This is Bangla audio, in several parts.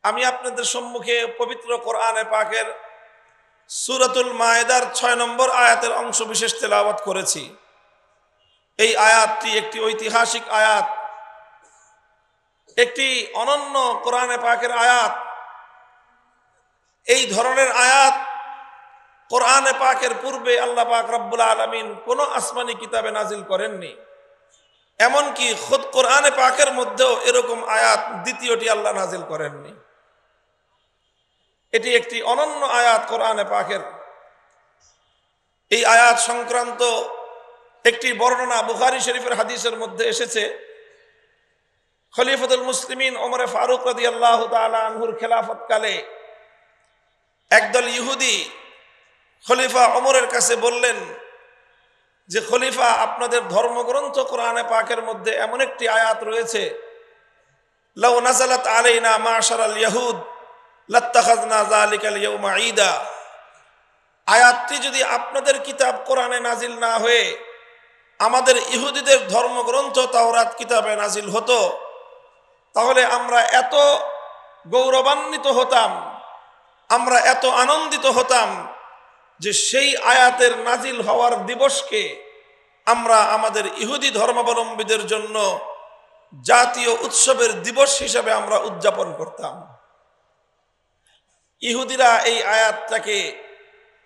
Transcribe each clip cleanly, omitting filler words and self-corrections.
আমি আপনাদের সম্মুখে পবিত্র কোরআনে পাকের সূরাতুল মায়েদার ৬ নম্বর আয়াতের অংশ বিশেষ তেলাওয়াত করেছি। এই আয়াতটি একটি ঐতিহাসিক আয়াত, একটি অনন্য কোরআনে পাকের আয়াত। এই ধরনের আয়াত কোরআনে পাকের পূর্বে আল্লাহ পাক রব্বুল আলামিন কোনো আসমানি কিতাবে নাজিল করেননি। এমনকি খুদ কোরআনে পাকের মধ্যেও এরকম আয়াত দ্বিতীয়টি আল্লাহ নাজিল করেননি। এটি একটি অনন্য আয়াত কোরআনে পাকের। এই আয়াত সংক্রান্ত একটি বর্ণনা বুখারী শরীফের হাদিসের মধ্যে এসেছে। খলিফাতুল মুসলিমিন ওমর ফারুক রাদিয়াল্লাহু তাআলা আনহুর খেলাফতকালে একদল ইহুদি খলিফা ওমরের কাছে বললেন যে, খলিফা, আপনাদের ধর্মগ্রন্থ কোরআনে পাকের মধ্যে এমন একটি আয়াত রয়েছে, লাউ নাযালাত আলাইনা মাশারাল ইয়াহুদ লাত্তাখাযনা যালিকাল ইয়াউমা ঈদা। আয়াতটি যদি আপনাদের কিতাব কোরআনে নাজিল না হয়ে আমাদের ইহুদিদের ধর্মগ্রন্থ তাওরাত কিতাবে নাজিল হতো, তাহলে আমরা এত গৌরবান্বিত হতাম, আমরা এত আনন্দিত হতাম যে সেই আয়াতের নাজিল হওয়ার দিবসকে আমরা আমাদের ইহুদি ধর্মাবলম্বীদের জন্য জাতীয় উৎসবের দিবস হিসেবে আমরা উদযাপন করতাম। ইহুদিরা এই আয়াতটাকে,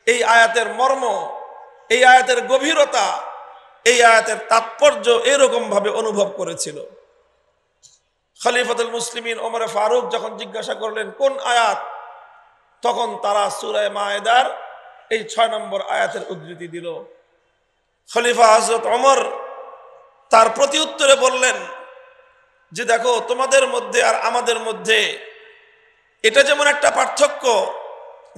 এই আয়াতের মর্ম, এই আয়াতের গভীরতা, এই আয়াতের তাৎপর্য এরকম ভাবে অনুভব করেছিল। খলিফাতুল মুসলিমিন ওমর ফারুক যখন জিজ্ঞাসা করলেন কোন আয়াত, তখন তারা সূরা মায়েদার এই ৬ নম্বর আয়াতের উদ্ধৃতি দিল। খলিফা হযরত ওমর তার প্রতি উত্তরে বললেন যে, দেখো, তোমাদের মধ্যে আর আমাদের মধ্যে এটা যেমন একটা পার্থক্য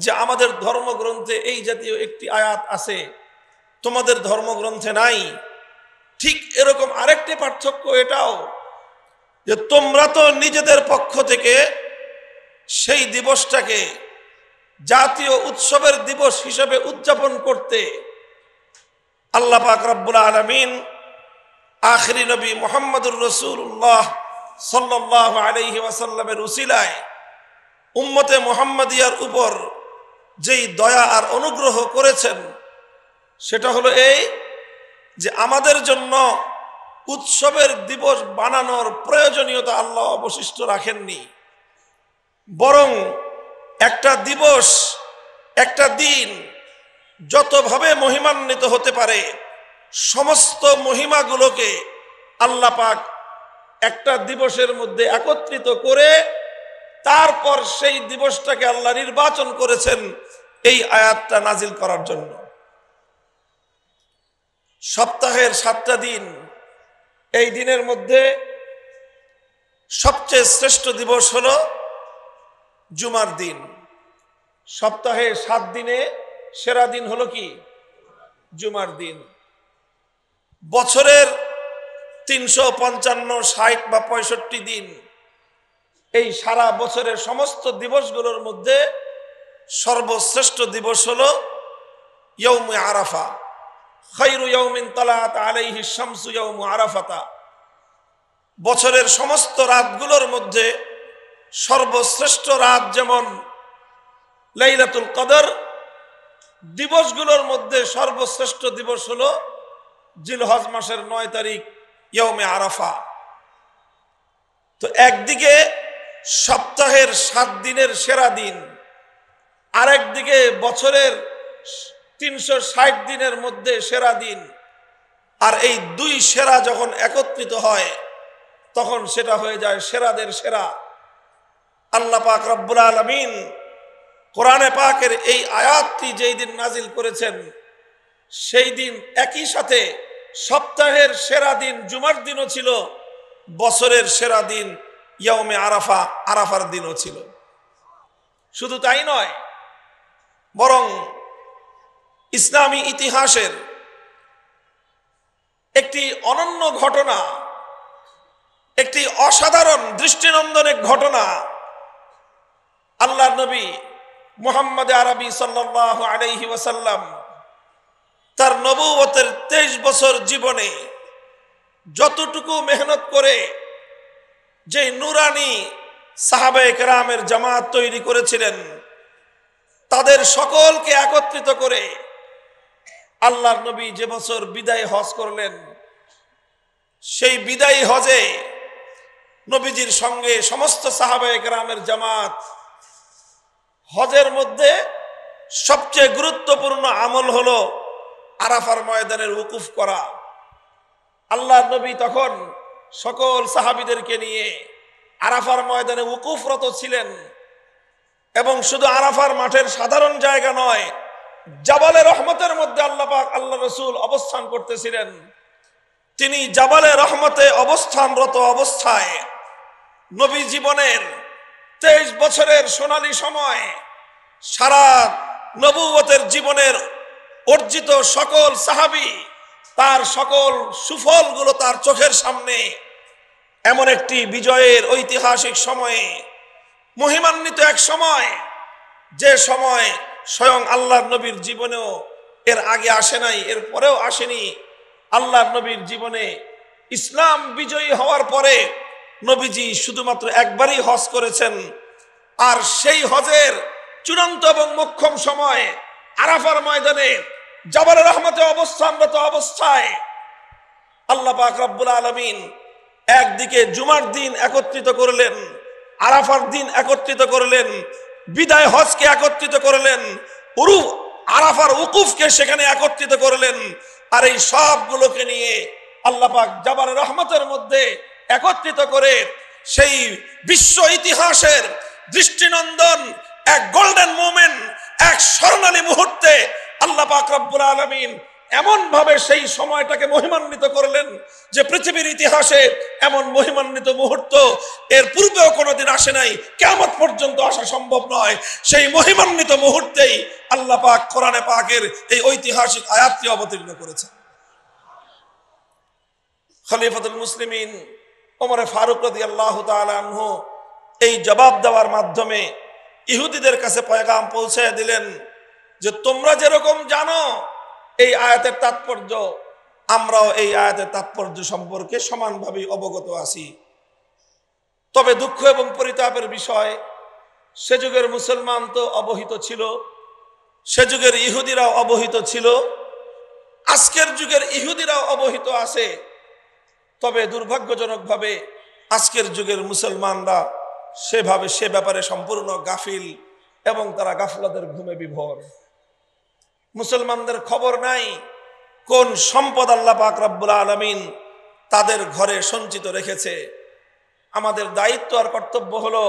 যে আমাদের ধর্মগ্রন্থে এই জাতীয় একটি আয়াত আছে, তোমাদের ধর্মগ্রন্থে নাই, ঠিক এরকম আরেকটি পার্থক্য এটাও যে তোমরা তো নিজেদের পক্ষ থেকে সেই দিবসটাকে জাতীয় উৎসবের দিবস হিসেবে উদযাপন করতে আল্লাহ পাক রব্বুল আলামিন আখিরি নবী মুহাম্মদুর রাসূলুল্লাহ সাল্লাল্লাহু আলাইহি ওয়াসাল্লামের উসিলায় উম্মতে মুহাম্মাদিয়ার উপর যেই দয়া আর অনুগ্রহ করেছেন, সেটা হলো এই যে আমাদের জন্য উৎসবের দিবস বানানোর প্রয়োজনীয়তা আল্লাহ অবশিষ্ট রাখেননি, বরং একটা দিবস, একটা দিন যতভাবে মহিমান্বিত হতে পারে সমস্ত মহিমাগুলোকে আল্লাহ পাক একটা দিবসের মধ্যে একত্রিত করে তারপর সেই দিবসটাকে আল্লাহ নির্বাচন করেছেন এই আয়াতটা নাজিল করার জন্য। সপ্তাহের 7টা দিন, এই দিনের মধ্যে সবচেয়ে শ্রেষ্ঠ দিবস হলো জুমার দিন। সপ্তাহে 7 দিনে সেরা দিন হলো কি? জুমার দিন। বছরের 355, 60 বা 65 দিন, এই সারা বছরের সমস্ত দিবসগুলোর মধ্যে সর্বশ্রেষ্ঠ দিবস হলো ইয়াউমে আরাফা। খায়রু ইয়াউমিন তালাআত আলাইহি শামসু ইয়াউমু আরাফাতা। বছরের সমস্ত রাতগুলোর মধ্যে সর্বশ্রেষ্ঠ রাত যেমন লাইলাতুল কদর, দিবসগুলোর মধ্যে সর্বশ্রেষ্ঠ দিবস হলো জিলহজ মাসের 9 তারিখ ইয়াউমে আরাফা। তো একদিকে সপ্তাহের 7 দিনের সেরা দিন, আরেকদিকে বছরের 360 দিনের মধ্যে সেরা দিন, আর এই দুই সেরা যখন একত্রিত হয় তখন সেটা হয়ে যায় সেরাদের সেরা। আল্লাহ পাক রব্বুল আলামিন কোরআনে পাকের এই আয়াতটি যেই দিন নাজিল করেছেন, সেই দিন একই সাথে সপ্তাহের সেরা দিন জুমার দিনও ছিল, বছরের সেরা দিন ইয়াউমে আরাফা, আরাফার দিনও ছিল। শুধু তাই নয়, বরং ইসলামী ইতিহাসের একটি অনন্য ঘটনা, একটি অসাধারণ দৃষ্টিনন্দন এক ঘটনা, আল্লাহর নবী মুহাম্মদ আরবি সাল্লাল্লাহু আলাইহি ওয়াসাল্লাম তার নবুয়তের 23 বছর জীবনে যতটুকু মেহনত করে যে নুরানি সাহাবায়ে কেরামের জামাত তৈরি করেছিলেন, তাদের সকলকে একত্রিত করে আল্লাহর নবী যে বছর বিদায় হজ করলেন, সেই বিদায়ী হজে নবীজির সঙ্গে সমস্ত সাহাবায়ে কেরামের জামাত। হজের মধ্যে সবচেয়ে গুরুত্বপূর্ণ আমল হলো আরাফার ময়দানের উকুফ করা। আল্লাহর নবী তখন সকল সাহাবীদেরকে নিয়ে আরাফার ময়দানে উকুফরত ছিলেন, এবং শুধু আরাফার মাঠের সাধারণ জায়গা নয়, জাবালে রহমতের মধ্যে আল্লাহ পাক আল্লাহ রসুল অবস্থান করতেছিলেন। তিনি জাবালে রহমতে অবস্থানরত অবস্থায় নবী জীবনের 23 বছরের সোনালী সময়, সারা নবুয়তের জীবনের অর্জিত সকল সাহাবী, তার সকল সুফলগুলো তার চোখের সামনে, এমন একটি বিজয়ের ঐতিহাসিক সময়ে, মহিমান্বিত এক সময়, যে সময় স্বয়ং আল্লাহর নবীর জীবনেও এর আগে আসে নাই, এর পরেও আসেনি। আল্লাহর নবীর জীবনে ইসলাম বিজয়ী হওয়ার পরে নবীজি শুধুমাত্র একবারই হজ করেছেন, আর সেই হজের চূড়ান্ত এবং মোক্ষম সময় আরাফার ময়দানে জাবালে রহমতে অবস্থানরত অবস্থায় আল্লাহ পাক রব্বুল আলামিন একদিকে জুমার দিন একত্রিত করলেন, আরাফার দিন একত্রিত করলেন, বিদায় হজকে একত্রিত করলেন, আরাফার উকুফকে সেখানে একত্রিত করলেন। আর এই সবগুলোকে নিয়ে আল্লাহ পাক জাবালে রহমতের মধ্যে একত্রিত করে সেই বিশ্ব ইতিহাসের দৃষ্টিনন্দন এক গোল্ডেন মোমেন্ট, এক স্বর্ণালী মুহূর্তে আল্লাহ পাক রব্বুল আলামিন এমন ভাবে সেই সময়টাকে মহিমান্বিত করলেন যে পৃথিবীর ইতিহাসে এমন মহিমান্বিত মুহূর্ত এর পূর্বেও কোনোদিন আসে নাই, কিয়ামত পর্যন্ত আসা সম্ভব নয়। সেই মহিমান্বিত মুহূর্তেই আল্লাহ পাক কোরআনে পাকের এই ঐতিহাসিক আয়াতটি অবতীর্ণ করেছেন। খলিফাতুল মুসলিমিন ওমর ফারুক রাদিয়াল্লাহু তাআলা আনহু এই জবাব দেওয়ার মাধ্যমে ইহুদিদের কাছে পয়গাম পৌঁছে দিলেন যে তোমরা যেরকম জানো এই আয়াতের তাৎপর্য, আমরাও এই আয়াতের তাৎপর্য সম্পর্কে সমানভাবে অবগত আছি। তবে দুঃখ এবং পরিতাপের বিষয়, সে যুগের মুসলমান তো অবহিত ছিল, সে যুগের ইহুদিরাও অবহিত ছিল, আজকের যুগের ইহুদিরাও অবহিত আছে। তবে দুর্ভাগ্যজনকভাবে আজকের যুগের মুসলমানরা সে ব্যাপারে সম্পূর্ণ গাফিল, এবং তারা গাফলাতের ঘুমে বিভোর। মুসলমানদের খবর নাই কোন সম্পদ আল্লাহ পাক রব্বুল আলামিন তাদের ঘরে সঞ্চিত রেখেছে। আমাদের দায়িত্ব আর কর্তব্য হলো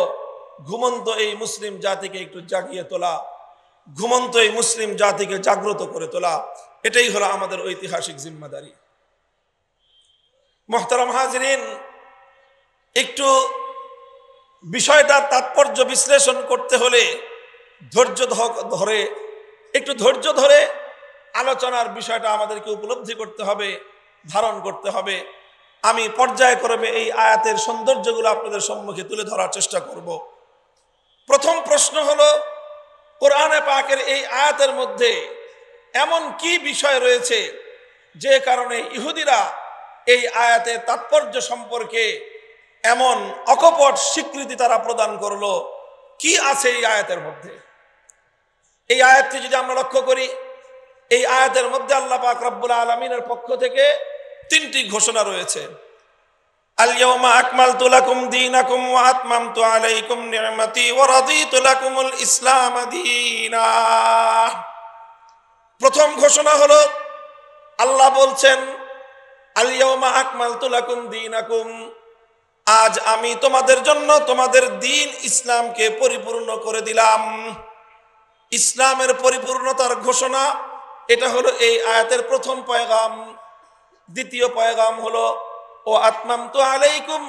ঘুমন্ত এই মুসলিম জাতিকে একটু জাগিয়ে তোলা, ঘুমন্ত এই মুসলিম জাতিকে জাগ্রত করে তোলা। এটাই হলো আমাদের ঐতিহাসিক জিম্মাদারি। মুহতারাম হাজিরিন, একটু বিষয়টার তাৎপর্য বিশ্লেষণ করতে হলে ধৈর্য ধরে আলোচনার বিষয়টা আমাদেরকে উপলব্ধি করতে হবে, ধারণ করতে হবে। আমি পর্যায়ক্রমে এই আয়াতের সৌন্দর্যগুলো আপনাদের সম্মুখে তুলে ধরার চেষ্টা করব। প্রথম প্রশ্ন হলো, কোরআনে পাকের এই আয়াতের মধ্যে এমন কি বিষয় রয়েছে যে কারণে ইহুদিরা এই আয়াতের তাৎপর্য সম্পর্কে এমন অকপট স্বীকৃতি তারা প্রদান করলো? কি আছে এই আয়াতের মধ্যে? এই আয়াতটি যদি আমরা লক্ষ্য করি, এই আয়াতের মধ্যে আল্লাহ পাক রব্বুল আলামিনের পক্ষ থেকে 3টি ঘোষণা রয়েছে। আল ইয়াউমা আকমালতু লাকুম দীনাকুম ওয়া আতমামতু আলাইকুম নি'মাতি ওয়া রাদিতু লাকুমুল ইসলাম দীনা। প্রথম ঘোষণা হলো, আল্লাহ বলছেন আল ইয়াউমা আকমালতু লাকুম দীনাকুম, আজ আমি তোমাদের জন্য তোমাদের দ্বীন ইসলামকে পরিপূর্ণ করে দিলাম। ইসলামের পরিপূর্ণতার ঘোষণা, এটা হলো এই আয়াতের প্রথম পয়গাম। দ্বিতীয় পয়গাম হলো ও আতমামতু আলাইকুম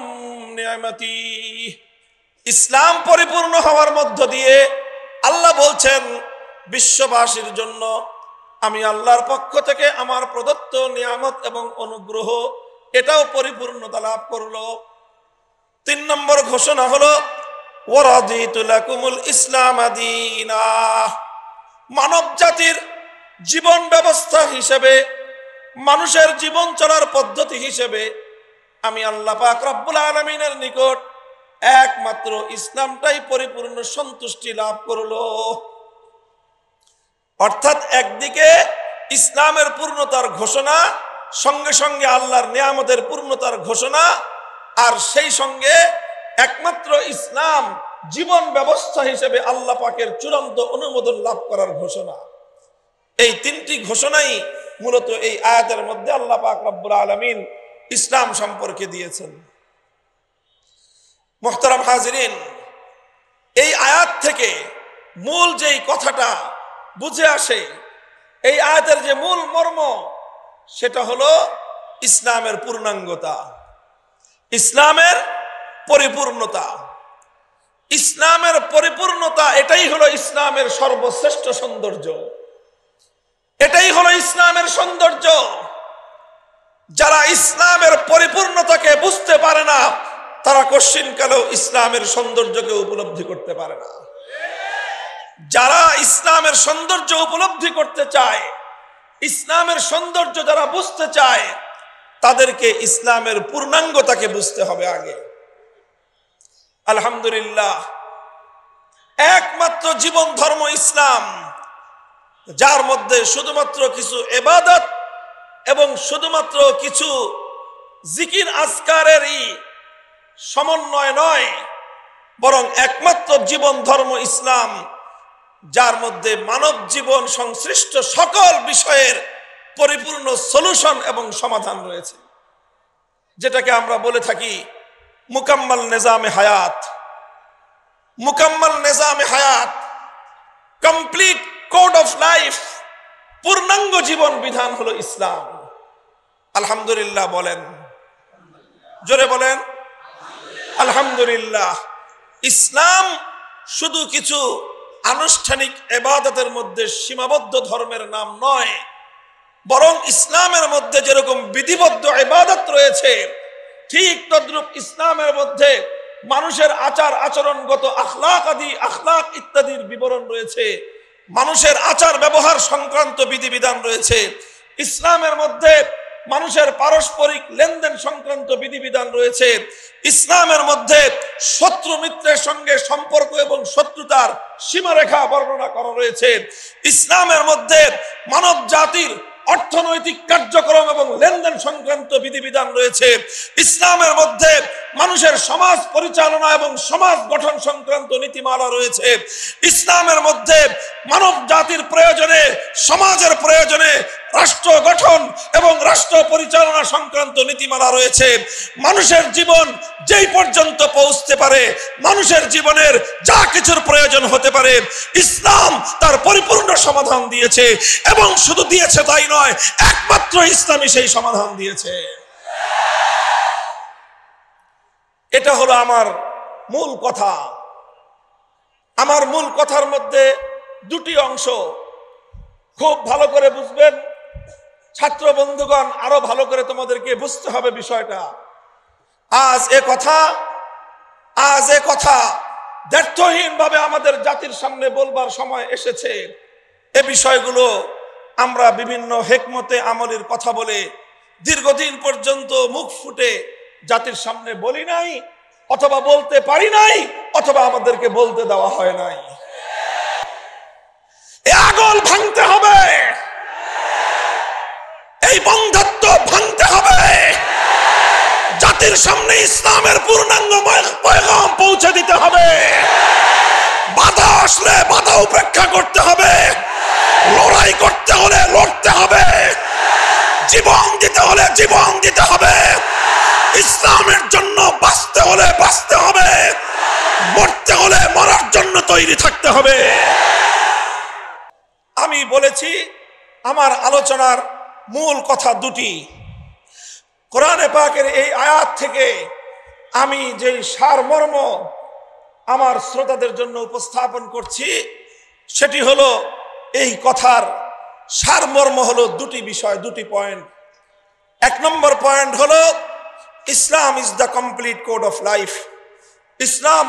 নি'মাতি। ইসলাম পরিপূর্ণ হওয়ার মধ্য দিয়ে আল্লাহ বলছেন বিশ্ববাসীর জন্য আমি আল্লাহর পক্ষ থেকে আমার প্রদত্ত নিয়ামত এবং অনুগ্রহ এটাও পরিপূর্ণতা লাভ করলো। 3 নম্বর ঘোষণা হলো ওয়া রাদিতু লাকুমুল ইসলাম দীনা। মানব জাতির জীবন ব্যবস্থা হিসেবে, মানুষের জীবন চলার পদ্ধতি হিসেবে আমি আল্লাহ পাক রব্বুল আলামিনের নিকট একমাত্র ইসলামটাই পরিপূর্ণ সন্তুষ্টি লাভ করলো। অর্থাৎ একদিকে ইসলামের পূর্ণতার ঘোষণা, সঙ্গে সঙ্গে আল্লাহর নিয়ামতের পূর্ণতার ঘোষণা, আর সেই সঙ্গে একমাত্র ইসলাম জীবন ব্যবস্থা হিসেবে আল্লাহ পাকের চূড়ান্ত অনুমোদন লাভ করার ঘোষণা। এই তিনটি ঘোষণাই মূলত এই আয়াতের মধ্যে আল্লাহ পাক রব্বুল আলামিন ইসলাম সম্পর্কে দিয়েছেন। মুহতারাম হাজিরিন, এই আয়াত থেকে মূল যেই কথাটা বুঝে আসে, এই আয়াতের যে মূল মর্ম, সেটা হলো ইসলামের পূর্ণাঙ্গতা, ইসলামের পরিপূর্ণতা। ইসলামের পরিপূর্ণতা, এটাই হলো ইসলামের সর্বশ্রেষ্ঠ সৌন্দর্য, এটাই হলো ইসলামের সৌন্দর্য। যারা ইসলামের পরিপূর্ণতাকে বুঝতে পারে না, তারা কশ্চিনকালেও ইসলামের সৌন্দর্যকে উপলব্ধি করতে পারে না। যারা ইসলামের সৌন্দর্য উপলব্ধি করতে চায়, ইসলামের সৌন্দর্য যারা বুঝতে চায়, তাদেরকে ইসলামের পূর্ণাঙ্গতাকে বুঝতে হবে আগে। আলহামদুলিল্লাহ, একমাত্র জীবন ধর্ম ইসলাম, যার মধ্যে শুধুমাত্র কিছু ইবাদত এবং শুধুমাত্র কিছু জিকির আজকারেরই সমন্বয় নয়, বরং একমাত্র জীবন ধর্ম ইসলাম, যার মধ্যে মানব জীবন সংশ্লিষ্ট সকল বিষয়ের পরিপূর্ণ সলিউশন এবং সমাধান রয়েছে, যেটাকে আমরা বলে থাকি মুকাম্মাল নিজামে হায়াত। মুকাম্মাল নিজামে হায়াত, কমপ্লিট কোড অফ লাইফ, পূর্ণাঙ্গ জীবন বিধান হলো ইসলাম। আলহামদুলিল্লাহ বলেন, জোরে বলেন আলহামদুলিল্লাহ। ইসলাম শুধু কিছু আনুষ্ঠানিক ইবাদতের মধ্যে সীমাবদ্ধ ধর্মের নাম নয়, বরং ইসলামের মধ্যে যেরকম বিধিবদ্ধ ইবাদত রয়েছে, ঠিক তদ্রূপ ইসলামের মধ্যে মানুষের আচার আচরণগত আখলাক ইত্যাদির বিবরণ রয়েছে, মানুষের আচার ব্যবহার সংক্রান্ত বিধিবিধান রয়েছে। ইসলামের মধ্যে মানুষের পারস্পরিক লেনদেন সংক্রান্ত বিধিবিধান রয়েছে। ইসলামের মধ্যে শত্রু মিত্রের সঙ্গে সম্পর্ক এবং শত্রুতার সীমারেখা বর্ণনা করা রয়েছে। ইসলামের মধ্যে মানব জাতির অর্থনৈতিক কার্যক্রম এবং লেনদেন সংক্রান্ত বিধিবিধান রয়েছে। ইসলামের মধ্যে মানুষের সমাজ পরিচালনা এবং সমাজ গঠন সংক্রান্ত নীতিমালা রয়েছে। ইসলামের মধ্যে মানব জাতির প্রয়োজনে, সমাজের প্রয়োজনে রাষ্ট্র গঠন এবং রাষ্ট্র পরিচালনা সংক্রান্ত নীতিমালা রয়েছে। মানুষের জীবন যেই পর্যন্ত পৌঁছতে পারে, মানুষের জীবনের যা কিছুর প্রয়োজন হতে পারে, ইসলাম তার পরিপূর্ণ সমাধান দিয়েছে। এবং শুধু দিয়েছে তাই নয়, একমাত্র ইসলামই সেই সমাধান দিয়েছে। এটা হলো আমার মূল কথা। আমার মূল কথার মধ্যে দুটি অংশ, খুব ভালো করে বুঝবেন ছাত্র বন্ধুগণ, আরো ভালো করে তোমাদেরকে বুঝতে হবে বিষয়টা। আজ এ কথা দ্ব্যর্থহীন ভাবে আমাদের জাতির সামনে বলবার সময় এসেছে। এ বিষয়গুলো আমরা বিভিন্ন হেকমতে আমলের কথা বলে দীর্ঘদিন পর্যন্ত মুখ ফুটে জাতির সামনে বলি নাই, অথবা বলতে পারি নাই, অথবা আমাদেরকে বলতে দেওয়া হয় নাই। এ আগল ভাঙতে হবে, এই বন্ধত্ব ভাঙতে হবে, জাতির সামনে ইসলামের পূর্ণাঙ্গ পয়গাম পৌঁছে দিতে হবে। বাধা আসলে বাধা উপেক্ষা করতে হবে, লড়াই করতে হলে লড়তে হবে, জীবন দিতে হলে জীবন দিতে হবে, ইসলামের জন্য বাঁচতে হলে বাঁচতে হবে, মরতে হলে মরার জন্য তৈরি থাকতে হবে। আমি বলেছি আমার আলোচনার মূল কথা দুটি। কোরআনে পাকের এই আয়াত থেকে আমি যেই সারমর্ম আমার শ্রোতাদের জন্য উপস্থাপন করছি, সেটি হলো, এই কথার সারমর্ম হলো দুটি বিষয়, দুটি পয়েন্ট। এক নম্বর পয়েন্ট হলো, Islam is the complete code of life. Islam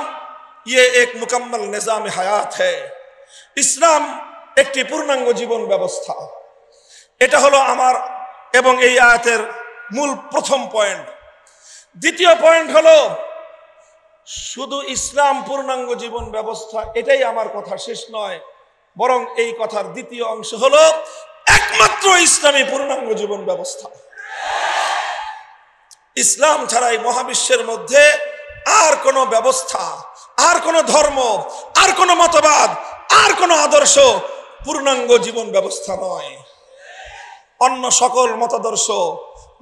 ये एक मुकम्मल निजाम हयात है। ইসলাম একটি পূর্ণাঙ্গ জীবন ব্যবস্থা। এটা হলো আমার এবং এই আয়াতের মূল প্রথম পয়েন্ট। দ্বিতীয় পয়েন্ট হলো, শুধু ইসলাম পূর্ণাঙ্গ জীবন ব্যবস্থা, এটাই আমার কথা শেষ নয়, বরং এই কথার দ্বিতীয় অংশ হলো একমাত্র ইসলামী পূর্ণাঙ্গ জীবন ব্যবস্থা। ইসলাম ছাড়া এই মহাবিশ্বের মধ্যে আর কোনো ব্যবস্থা, আর কোনো ধর্ম, আর কোনো মতবাদ, আর কোনো আদর্শ পূর্ণাঙ্গ জীবন ব্যবস্থা নয়। অন্য সকল মতাদর্শ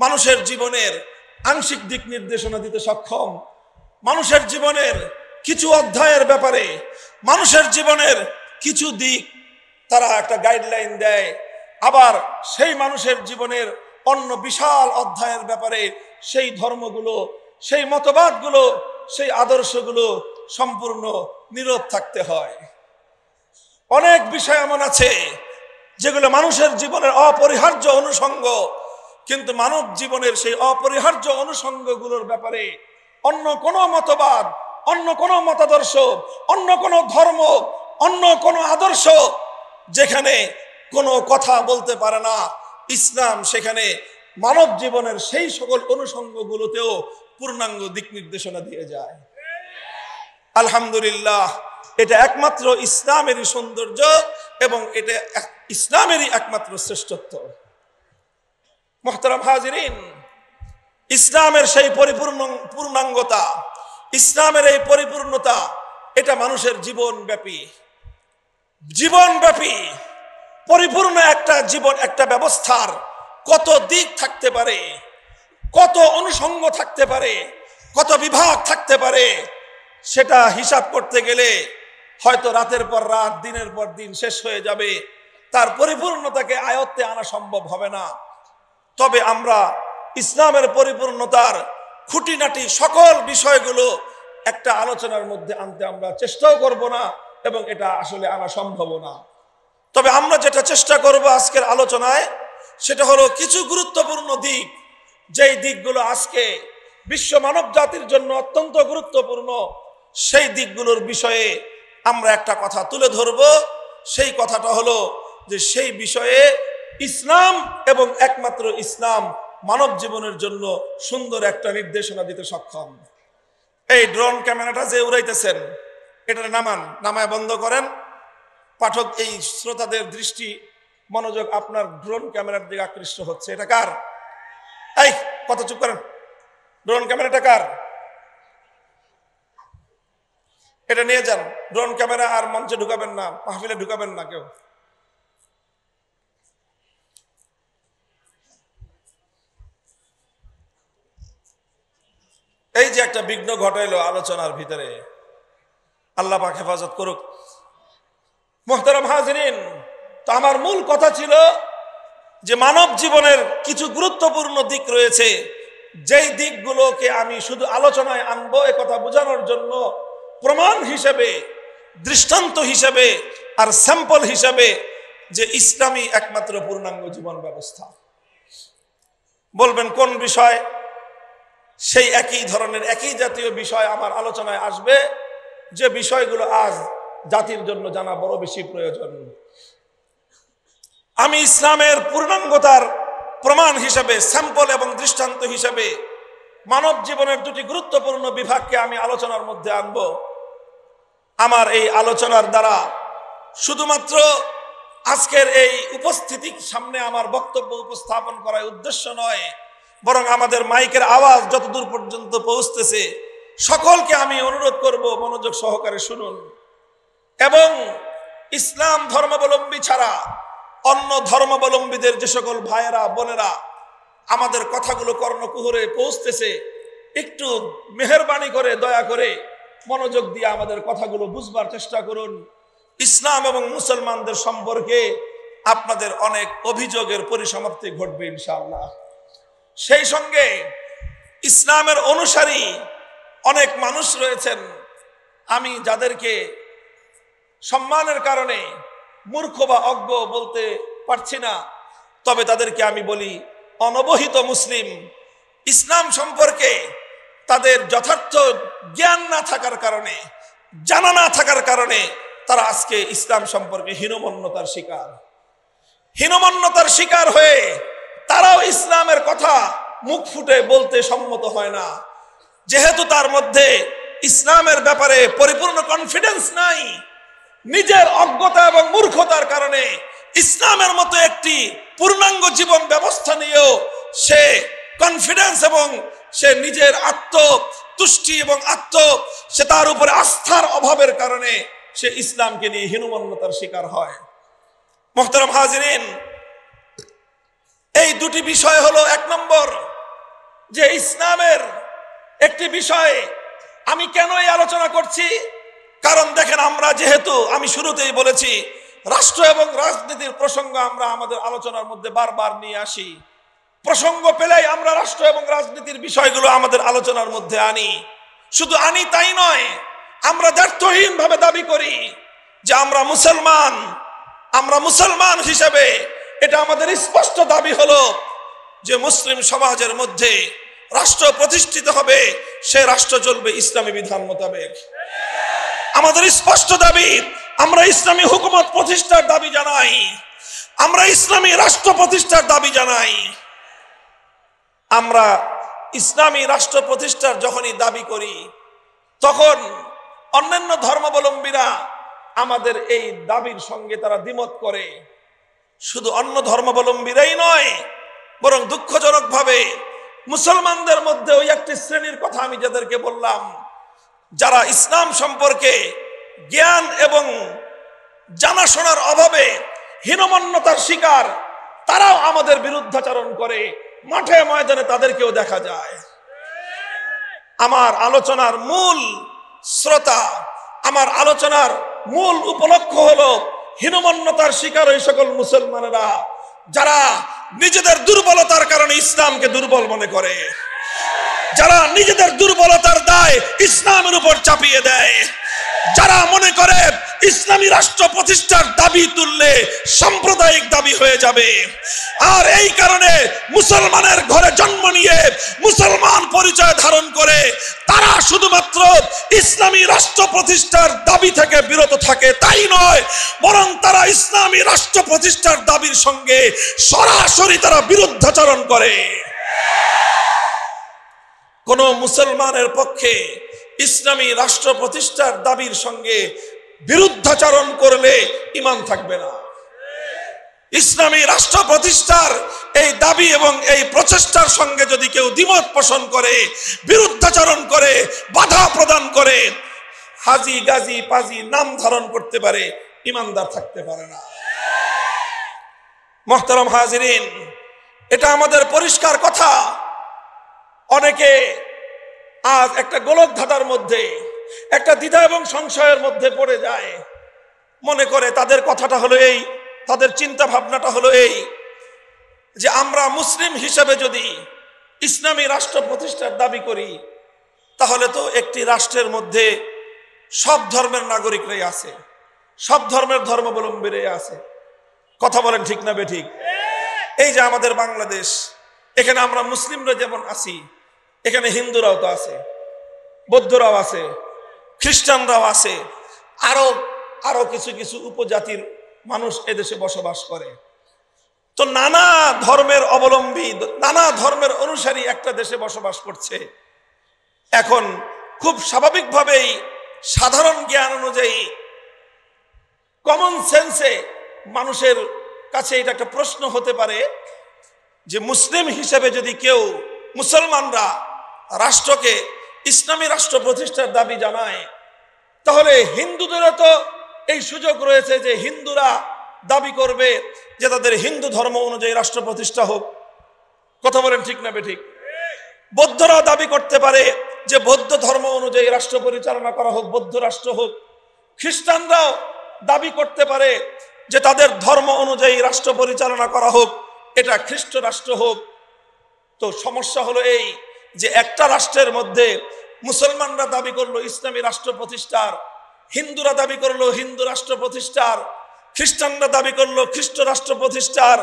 মানুষের জীবনের আংশিক দিক নির্দেশনা দিতে সক্ষম, মানুষের জীবনের কিছু অধ্যায়ের ব্যাপারে, মানুষের জীবনের কিছু দিক তারা একটা গাইডলাইন দেয়, আবার সেই মানুষের জীবনের অন্য বিশাল অধ্যায়ের ব্যাপারে সেই ধর্মগুলো, সেই মতবাদগুলো, সেই আদর্শগুলো সম্পূর্ণ নীরব থাকতে হয়। অনেক বিষয় এমন আছে যেগুলো মানুষের জীবনের অপরিহার্য অনুষঙ্গ, কিন্তু মানব জীবনের সেই অপরিহার্য অনুষঙ্গগুলোর ব্যাপারে অন্য কোনো মতবাদ, অন্য কোনো মতাদর্শ, অন্য কোনো ধর্ম, অন্য কোনো আদর্শ যেখানে কোনো কথা বলতে পারে না, ইসলাম সেখানে মানব জীবনের সেই সকল অনুষঙ্গগুলোতেও পূর্ণাঙ্গ দিক নির্দেশনা দিয়ে যায়। আলহামদুলিল্লাহ, এটা একমাত্র ইসলামেরই সৌন্দর্য এবং এটা ইসলামেরই একমাত্র শ্রেষ্ঠত্ব। মুহতারাম হাজিরিন, ইসলামের সেই পূর্ণাঙ্গতা, ইসলামের এই পরিপূর্ণতা, এটা মানুষের জীবনব্যাপী পরিপূর্ণ একটা জীবন, একটা ব্যবস্থার কত দিক থাকতে পারে, কত অনুষঙ্গ থাকতে পারে, কত বিভাগ থাকতে পারে, সেটা হিসাব করতে গেলে হয়তো রাতের পর রাত, দিনের পর দিন শেষ হয়ে যাবে, তার পরিপূর্ণতাকে আয়ত্তে আনা সম্ভব হবে না। তবে আমরা ইসলামের পরিপূর্ণতার খুঁটিনাটি সকল বিষয়গুলো একটা আলোচনার মধ্যে আনতে আমরা চেষ্টাও করব না, এবং এটা আসলে আনা সম্ভব না। তবে আমরা যেটা চেষ্টা করব আজকের আলোচনায়, সেটা হলো কিছু গুরুত্বপূর্ণ দিক, যেই দিকগুলো আজকে বিশ্ব মানব জাতির জন্য অত্যন্ত গুরুত্বপূর্ণ, সেই দিকগুলোর বিষয়ে আমরা একটা কথা তুলে ধরব। সেই কথাটা হলো যে সেই বিষয়ে ইসলাম এবং একমাত্র ইসলাম মানব জীবনের জন্য সুন্দর একটা নির্দেশনা দিতে সক্ষম। এই ড্রোন ক্যামেরাটা যে উড়াইতেছেন, এটা নামায় বন্ধ করেন। পাঠক, এই শ্রোতাদের দৃষ্টি মনোযোগ আপনার ড্রোন ক্যামেরার দিকে আকৃষ্ট হচ্ছে। এটা কার? এই কথা চুপ করেন। ড্রোন ক্যামেরাটা কার? এটা নিয়ে যান। ড্রোন ক্যামেরা আর মঞ্চে ঢুকাবেন না, মাহফিলে ঢুকাবেন না কেউ। এই যে একটা বিঘ্ন ঘটাইলো আলোচনার ভিতরে, আল্লাহ পাক হেফাজত করুক। মুহতারাম হাজিরিন, তো আমার মূল কথা ছিল যে মানব জীবনের কিছু গুরুত্বপূর্ণ দিক রয়েছে, যেই দিকগুলোকে আমি শুধু আলোচনায় আনবো এ কথা বোঝানোর জন্য প্রমাণ হিসেবে, দৃষ্টান্ত হিসেবে আর স্যাম্পল হিসেবে যে ইসলামী একমাত্র পূর্ণাঙ্গ জীবন ব্যবস্থা। বলবেন কোন বিষয়? সেই একই ধরনের, একই জাতীয় বিষয় আমার আলোচনায় আসবে, যে বিষয়গুলো আজ জাতির জন্য জানা বড় বেশি প্রয়োজন। আমি ইসলামের পূর্ণাঙ্গতার প্রমাণ হিসেবে, স্যাম্পল এবং দৃষ্টান্ত হিসেবে মানব জীবনের দুটি গুরুত্বপূর্ণ বিভাগকে আমি আলোচনার মধ্যে আনব। আমার এই আলোচনার দ্বারা শুধুমাত্র আজকের এই উপস্থিতির সামনে আমার বক্তব্য উপস্থাপন করার উদ্দেশ্য নয়, বরং আমাদের মাইকের আওয়াজ যতদূর পর্যন্ত পৌঁছতেছে সকলকে আমি অনুরোধ করব মনোযোগ সহকারে শুনুন, এবং ইসলাম ধর্মাবলম্বী ছাড়া অন্য ধর্মাবলম্বীদের যে সকল ভাইয়েরা বোনেরা আমাদের কথাগুলো কর্ণকুহরে পৌঁছতেছে, একটু মেহেরবানি করে, দয়া করে মনোযোগ দিয়ে আমাদের কথাগুলো বুঝবার চেষ্টা করুন। ইসলাম এবং মুসলমানদের সম্পর্কে আপনাদের অনেক অভিযোগের পরিসমাপ্তি ঘটবে ইনশাআল্লাহ। সেই সঙ্গে ইসলামের অনুসারী অনেক মানুষ রয়েছেন, আমি যাদেরকে সম্মানের কারণে মূর্খ বা অজ্ঞ বলতে পারছি না, তবে তাদেরকে আমি বলি অনবহিত মুসলিম। ইসলাম সম্পর্কে তাদের যথার্থ জ্ঞান না থাকার কারণে, জানা না থাকার কারণে তারা আজকে ইসলাম সম্পর্কে হীনমন্যতার শিকার হয়ে তারাও ইসলামের কথা মুখ ফুটে বলতে সম্মত হয় না, যেহেতু তার মধ্যে ইসলামের ব্যাপারে পরিপূর্ণ কনফিডেন্স নাই, নিজের অজ্ঞতা এবং মূর্খতার কারণে ইসলামের মতো একটি পূর্ণাঙ্গ জীবন ব্যবস্থা নিয়েও সে কনফিডেন্স এবং সে নিজের আত্মতুষ্টি এবং সে তার উপরে আস্থার অভাবের কারণে সে ইসলামকে নিয়ে হীনমন্যতার শিকার হয়। মুহতারাম হাজিরিন, এই দুটি বিষয় হলো, এক নম্বর যে ইসলামের একটি বিষয় আমি কেন এই আলোচনা করছি, কারণ দেখেন আমরা যেহেতু আমি শুরুতেই বলেছি রাষ্ট্র এবং রাজনীতির প্রসঙ্গ আমরা আমাদের আলোচনার মধ্যে বারবার নিয়ে আসি, প্রসঙ্গ পেলেই আমরা রাষ্ট্র এবং রাজনীতির বিষয়গুলো আমাদের আলোচনার মধ্যে আনি। শুধু আনি তাই নয়, আমরা দ্ব্যর্থহীন ভাবে দাবি করি যে আমরা মুসলমান হিসেবে এটা আমাদের স্পষ্ট দাবি হলো যে মুসলিম সমাজের মধ্যে রাষ্ট্র প্রতিষ্ঠিত হবে, সে রাষ্ট্র চলবে ইসলামী বিধান মোতাবেক। আমাদের স্পষ্ট দাবি, আমরা ইসলামী হুকুমত প্রতিষ্ঠার দাবি জানাই, আমরা ইসলামী রাষ্ট্র প্রতিষ্ঠার দাবি জানাই। আমরা ইসলামী রাষ্ট্র প্রতিষ্ঠার যখনই দাবি করি তখন অন্যান্য ধর্মাবলম্বীরা আমাদের এই দাবির সঙ্গে তারা দ্বিমত করে। শুধু অন্য ধর্মাবলম্বীরাই নয়, বরং দুঃখজনকভাবে মুসলমানদের মধ্যে ওই একটি শ্রেণীর কথা আমি যাদেরকে বললাম, যারা ইসলাম সম্পর্কে জ্ঞান এবং জানাশোনার অভাবে হীনমন্যতার শিকার, তারাও আমাদের বিরুদ্ধাচরণ করে। মাঠে ময়দানে তাদেরকেও দেখা যায়। আমার আলোচনার মূল শ্রোতা, আমার আলোচনার মূল উপলক্ষ হলো হীনমন্যতার শিকার ওই সকল মুসলমানেরা যারা নিজেদের দুর্বলতার কারণে ইসলামকে দুর্বল মনে করে, যারা নিজেদের দুর্বলতার দায় ইসলামের উপর চাপিয়ে দেয়, যারা মনে করে ইসলামী রাষ্ট্র প্রতিষ্ঠার দাবি তুললে সাম্প্রদায়িক দাবি হয়ে যাবে। আর এই কারণে মুসলমানের ঘরে জন্ম নিয়ে মুসলমান পরিচয় ধারণ করে তারা শুধুমাত্র ইসলামী রাষ্ট্র প্রতিষ্ঠার দাবি থেকে বিরত থাকে তাই নয়, বরং তারা ইসলামী রাষ্ট্র প্রতিষ্ঠার দাবির সঙ্গে সরাসরি তারা বিরুদ্ধাচরণ করে। কোন মুসলমানের পক্ষে ইসলামী রাষ্ট্র প্রতিষ্ঠার দাবির সঙ্গে বিরুদ্ধাচরণ করলে ঈমান থাকবে না। ইসলামী রাষ্ট্র প্রতিষ্ঠার এই দাবি এবং এই প্রচেষ্টার সঙ্গে যদি কেউ দ্বিমত পোষণ করে, বিরুদ্ধাচরণ করে, বাধা প্রদান করে, হাজি গাজী পাজি নাম ধারণ করতে পারে, ঈমানদার থাকতে পারে না। মুহতারাম হাজিরিন, এটা আমাদের পরিষ্কার কথা। অনেকে আজ একটা গোলক ধাঁধার মধ্যে, একটা দ্বিধা এবং সংশয়ের মধ্যে পড়ে যায়। মনে করে তাদের কথাটা হলো এই, তাদের চিন্তা ভাবনাটা হলো এই যে আমরা মুসলিম হিসেবে যদি ইসলামী রাষ্ট্র প্রতিষ্ঠার দাবি করি তাহলে তো একটি রাষ্ট্রের মধ্যে সব ধর্মের নাগরিকরাই আছে, সব ধর্মের ধর্মাবলম্বীরাই আছে। কথা বলেন ঠিক না বেঠিক? এই যে আমাদের বাংলাদেশ, এখানে আমরা মুসলিমরা যেমন আছি, এখানে হিন্দুরাও তো আছে, বৌদ্ধরাও আছে, খ্রিস্টানরাও আছে, আরো কিছু কিছু উপজাতির মানুষ এদেশে বসবাস করে। তো নানা ধর্মের অবলম্বী, নানা ধর্মের অনুসারী একটা দেশে বসবাস করছে। এখন খুব স্বাভাবিকভাবেই সাধারণ জ্ঞান অনুযায়ী, কমন সেন্সে মানুষের কাছে এটা একটা প্রশ্ন হতে পারে যে মুসলিম হিসেবে যদি কেউ, মুসলমানরা রাষ্ট্রকে ইসলামী রাষ্ট্র প্রতিষ্ঠার দাবি জানায়, তাহলে হিন্দুদেরও তো এই সুযোগ রয়েছে যে হিন্দুরা দাবি করবে যে তাদের হিন্দু ধর্ম অনুযায়ী রাষ্ট্র প্রতিষ্ঠা হোক। কথা বলেন ঠিক না বেঠিক? বৌদ্ধরাও দাবি করতে পারে যে বৌদ্ধ ধর্ম অনুযায়ী রাষ্ট্র পরিচালনা করা হোক, বৌদ্ধ রাষ্ট্র হোক। খ্রিস্টানরাও দাবি করতে পারে যে তাদের ধর্ম অনুযায়ী রাষ্ট্র পরিচালনা করা হোক, এটা খ্রিস্ট রাষ্ট্র হোক। তো সমস্যা হলো এই যে একটা রাষ্ট্রের মধ্যে মুসলমানরা দাবি করলো ইসলামী রাষ্ট্র প্রতিষ্ঠার, হিন্দুরা দাবি করলো হিন্দু রাষ্ট্র প্রতিষ্ঠার, খ্রিস্টানরা দাবি করলো খ্রিস্ট রাষ্ট্র প্রতিষ্ঠার,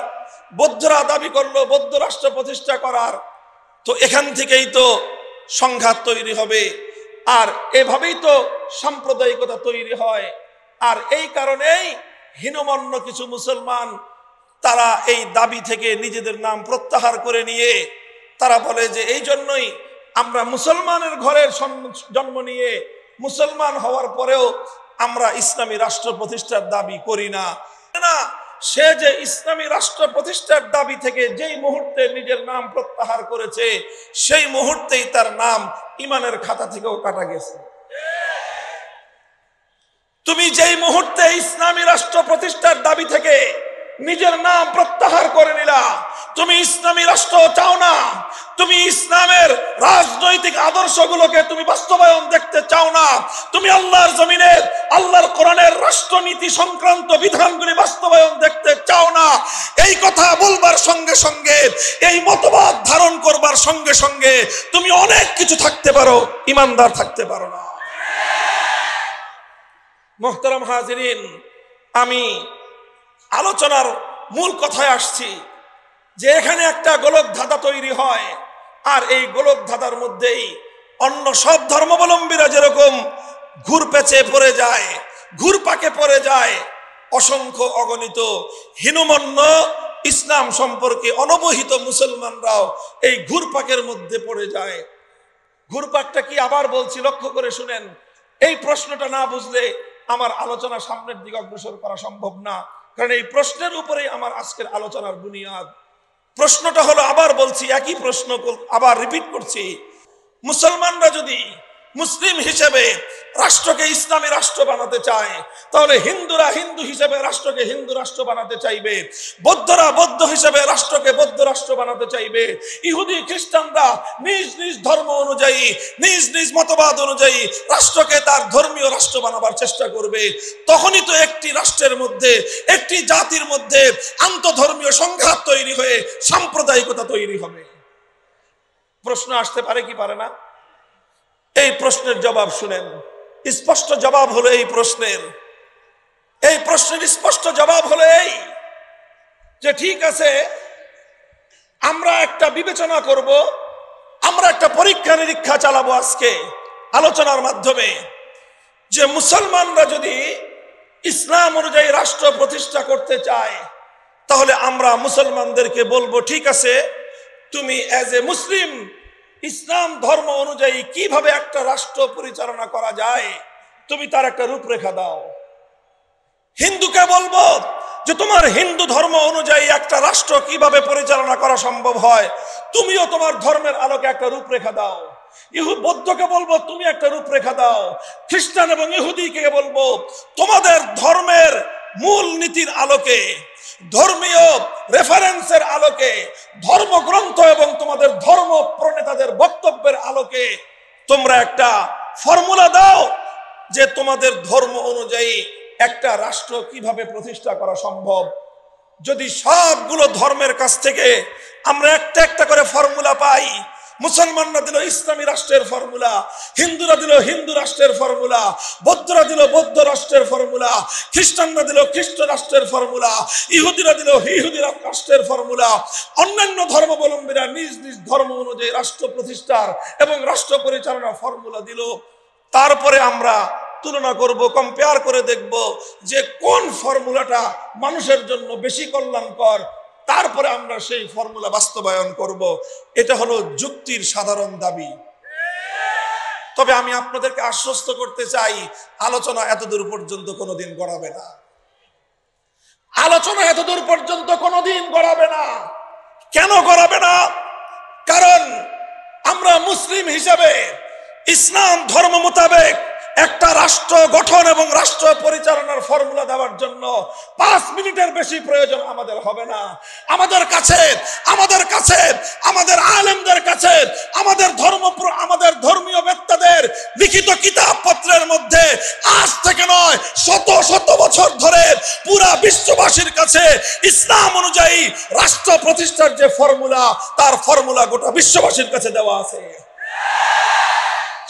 বৌদ্ধরা দাবি করলো বৌদ্ধ রাষ্ট্র প্রতিষ্ঠা করার। তো এখান থেকেই তো সংঘাত তৈরি হবে, আর এভাবেই তো সাম্প্রদায়িকতা তৈরি হয়। আর এই কারণেই হীনমন্য কিছু মুসলমান তারা এই দাবি থেকে নিজেদের নাম প্রত্যাহার করে নিয়ে তারা বলে যে এই জন্যই আমরা মুসলমানের ঘরের জন্ম নিয়ে মুসলমান হওয়ার পরেও আমরা ইসলামী রাষ্ট্র প্রতিষ্ঠার দাবি করি না। সে যে ইসলামী রাষ্ট্র প্রতিষ্ঠার দাবি থেকে যেই মুহূর্তে নিজের নাম প্রত্যাহার করেছে সেই মুহূর্তেই তার নাম ইমানের খাতা থেকেও কাটা গেছে। তুমি যেই মুহূর্তে ইসলামী রাষ্ট্র প্রতিষ্ঠার দাবি থেকে নিজের নাম প্রত্যাহার করে নিলা, তুমি ইসলামী রাষ্ট্র চাও না, তুমি ইসলামের রাজনৈতিক আদর্শগুলোকে তুমি বাস্তবায়ন দেখতে চাও না, তুমি আল্লাহর জমিনে আল্লাহর কোরআনের রাষ্ট্রনীতি সংক্রান্ত বিধানগুলি বাস্তবায়ন দেখতে চাও না, এই কথা বলবার সঙ্গে সঙ্গে, এই মতবাদ ধারণ করবার সঙ্গে সঙ্গে তুমি অনেক কিছু থাকতে পারো, ইমানদার থাকতে পারো না। মুহতারাম হাজিরিন, আমি আলোচনার মূল কথায় আসছি যে এখানে একটা গোলক ধাঁধা তৈরি হয়, আর এই গোলক ধাঁধার মধ্যেই অন্য সব ধর্মাবলম্বীরা যেরকম ঘুরপেচে পড়ে যায়, ঘুরপাকে পড়ে যায়, অসংখ্য অগণিত হীনমন্য ইসলাম সম্পর্কে অনবহিত মুসলমানরাও এই ঘুরপাকের মধ্যে পড়ে যায়। ঘুরপাকটা কি আবার বলছি, লক্ষ্য করে শুনেন। এই প্রশ্নটা না বুঝলে আমার আলোচনা সামনের দিকে অগ্রসর করা সম্ভব না, কারণ এই প্রশ্নের উপরেই আমার আজকের আলোচনার বুনিয়াদ। প্রশ্নটা হলো, আবার বলছি, একই প্রশ্ন আবার রিপিট করছি, মুসলমানরা যদি মুসলিম হিসেবে রাষ্ট্রকে ইসলামী রাষ্ট্র বানাতে চায়, তাহলে হিন্দুরা হিন্দু হিসেবে রাষ্ট্রকে হিন্দু রাষ্ট্র বানাতে চাইবে, বৌদ্ধরা বৌদ্ধ হিসেবে রাষ্ট্রকে বৌদ্ধ রাষ্ট্র বানাতে চাইবে, ইহুদি খ্রিস্টানরা নিজ নিজ ধর্ম অনুযায়ী, নিজ নিজ মতবাদ অনুযায়ী রাষ্ট্রকে তার ধর্মীয় রাষ্ট্র বানাবার চেষ্টা করবে। তখনই তো একটি রাষ্ট্রের মধ্যে, একটি জাতির মধ্যে আন্তধর্মীয় সংঘাত তৈরি হয়ে সাম্প্রদায়িকতা তৈরি হবে। প্রশ্ন আসতে পারে কি পারে না? এই প্রশ্নের জবাব শুনেন। স্পষ্ট জবাব হলো এই প্রশ্নের স্পষ্ট জবাব হলো এই যে ঠিক আছে, আমরা একটা বিবেচনা করব, আমরা একটা পরীক্ষা নিরীক্ষা চালাবো আজকে আলোচনার মাধ্যমে, যে মুসলমানরা যদি ইসলাম অনুযায়ী রাষ্ট্র প্রতিষ্ঠা করতে চায়, তাহলে আমরা মুসলমানদেরকে বলবো, ঠিক আছে, তুমি অ্যাজ এ মুসলিম ইসলাম ধর্ম অনুযায়ী কিভাবে একটা রাষ্ট্র পরিচালনা করা যায় তুমি তার একটা রূপরেখা দাও। হিন্দুকে বলবো যে তোমার হিন্দু ধর্ম অনুযায়ী একটা রাষ্ট্র কিভাবে পরিচালনা করা সম্ভব হয়, তুমিও তোমার ধর্মের আলোকে একটা রূপরেখা দাও। বৌদ্ধকে বলবো তুমি একটা রূপরেখা দাও। খ্রিস্টান এবং ইহুদিকে বলবো তোমাদের ধর্মের মূল নীতির আলোকে, ধর্মীয় রেফারেন্সের আলোকে, ধর্মগ্রন্থ এবং তোমাদের ধর্ম প্রণেতাদের বক্তব্যের আলোকে তোমরা একটা ফর্মুলা দাও যে তোমাদের ধর্ম অনুযায়ী একটা রাষ্ট্র কিভাবে প্রতিষ্ঠা করা সম্ভব। যদি সবগুলো ধর্মের কাছ থেকে আমরা একটা একটা করে ফর্মুলা পাই, মুসলমানরা দিল ইসলামী রাষ্ট্রের ফর্মুলা, হিন্দুরা দিল হিন্দু রাষ্ট্রের ফর্মুলা, বৌদ্ধরা দিল বৌদ্ধ রাষ্ট্রের ফর্মুলা, খ্রিস্টানরা দিল খ্রিস্ট রাষ্ট্রের ফর্মুলা, ইহুদিরা দিল ইহুদি রাষ্ট্রের ফর্মুলা, অন্যান্য ধর্মাবলম্বীরা নিজ নিজ ধর্ম অনুযায়ী রাষ্ট্র প্রতিষ্ঠার এবং রাষ্ট্র পরিচালনার ফর্মুলা দিল। তারপরে আমরা তুলনা করব, কম্পেয়ার করে দেখব যে কোন ফর্মুলাটা মানুষের জন্য বেশি কল্যাণকর, তারপরে আমরা সেই ফর্মুলা বাস্তবায়ন করব। এটা হলো যুক্তির সাধারণ দাবি। তবে আমি আপনাদেরকে আশ্বস্ত করতে চাই, আলোচনা এতদূর পর্যন্ত কোনোদিন গড়াবে না। আলোচনা এতদূর পর্যন্ত কোনোদিন গড়াবে না। কেন গড়াবে না? কারণ আমরা মুসলিম হিসেবে ইসলাম ধর্ম মোতাবেক একটা রাষ্ট্র গঠন এবং রাষ্ট্র পরিচালনার ফর্মুলা দেওয়ার জন্য 5 মিনিটের বেশি প্রয়োজন আমাদের হবে না। আমাদের কাছে আমাদের আলেমদের কাছে, আমাদের ধর্মীয় বেত্তাদের লিখিত কিতাবপত্রের মধ্যে আজ থেকে নয়, শত শত বছর ধরে পুরা বিশ্ববাসীর কাছে ইসলাম অনুযায়ী রাষ্ট্র প্রতিষ্ঠার যে ফর্মুলা, তার ফর্মুলা গোটা বিশ্ববাসীর কাছে দেওয়া আছে।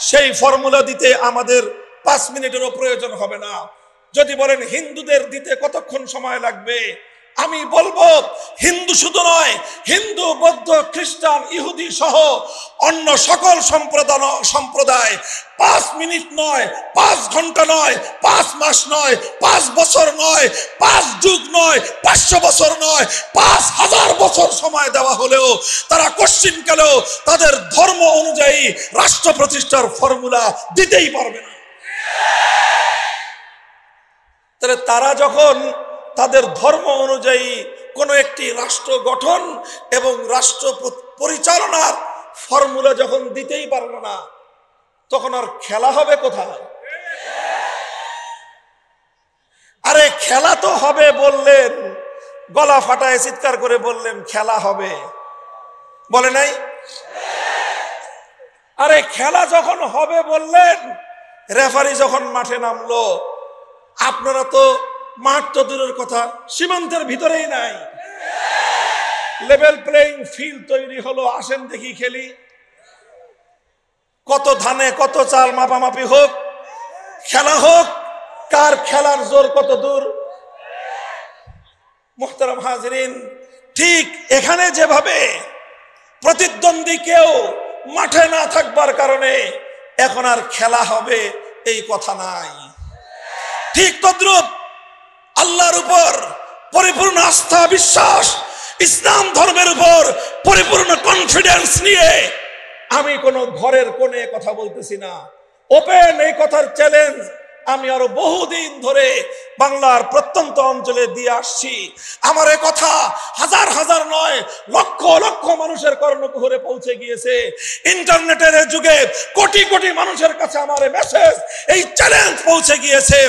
সেই ফর্মুলা দিতে আমাদের 5 মিনিটেরও প্রয়োজন হবে না। যদি বলেন হিন্দুদের দিতে কতক্ষণ সময় লাগবে, আমি বলবো হিন্দু শুধু নয়, হিন্দু, বৌদ্ধ, খ্রিস্টান, ইহুদি সহ অন্য সকল সম্প্রদায় 5 মিনিট নয়, 5 ঘন্টা নয়, 5 মাস নয়, 5 বছর নয়, 5 যুগ নয়, 500 বছর নয়, 5000 বছর সময় দেওয়া হলেও তারা কোশ্চিনকালেও তাদের ধর্ম অনুযায়ী রাষ্ট্র প্রতিষ্ঠার ফর্মুলা দিতেই পারবে না। তাহলে তারা যখন তাদের ধর্ম অনুযায়ী কোন একটি রাষ্ট্র গঠন এবং রাষ্ট্র পরিচালনার ফর্মুলা যখন দিতেই পারল না, তখন আর খেলা হবে কোথায়? আরে খেলা তো হবে বললেন, গলা ফাটায় চিৎকার করে বললেন খেলা হবে, বলে নাই? আরে খেলা যখন হবে বললেন, রেফারি যখন মাঠে নামলো, আপনারা তো মাঠ তো দূরের কথা, সীমান্তের ভিতরেই নাই, লেভেল প্লেইং ফিল্ড তৈরি হলো, আসেন দেখি খেলি, কত ধানে কত চাল মাপামাপি হোক, খেলা হোক, কার খেলার জোর কত দূর। মুহতারাম হাজিরিন, ঠিক এখানে যেভাবে প্রতিদ্বন্দ্বী কেউ মাঠে না থাকবার কারণে এখন আর খেলা হবে এই কথা নাই, ঠিক তদ্রূপ আল্লাহর উপর পরিপূর্ণ আস্থা, বিশ্বাস, ইসলাম ধর্মের উপর পরিপূর্ণ কনফিডেন্স নিয়ে আমি কোন ঘরের কোণে কথা বলতেছি না, ওপেন এই কথার চ্যালেঞ্জ আমি আরো বহুদিন ধরে বাংলার প্রত্যন্ত অঞ্চলে দিয়ে আসছি। আমার এই কথা হাজার হাজার নয়, লক্ষ লক্ষ মানুষের কর্ণকুহরে পৌঁছে গিয়েছে। ইন্টারনেটের যুগে কোটি কোটি মানুষের কাছে আমার এই মেসেজ, এই চ্যালেঞ্জ পৌঁছে গিয়েছে।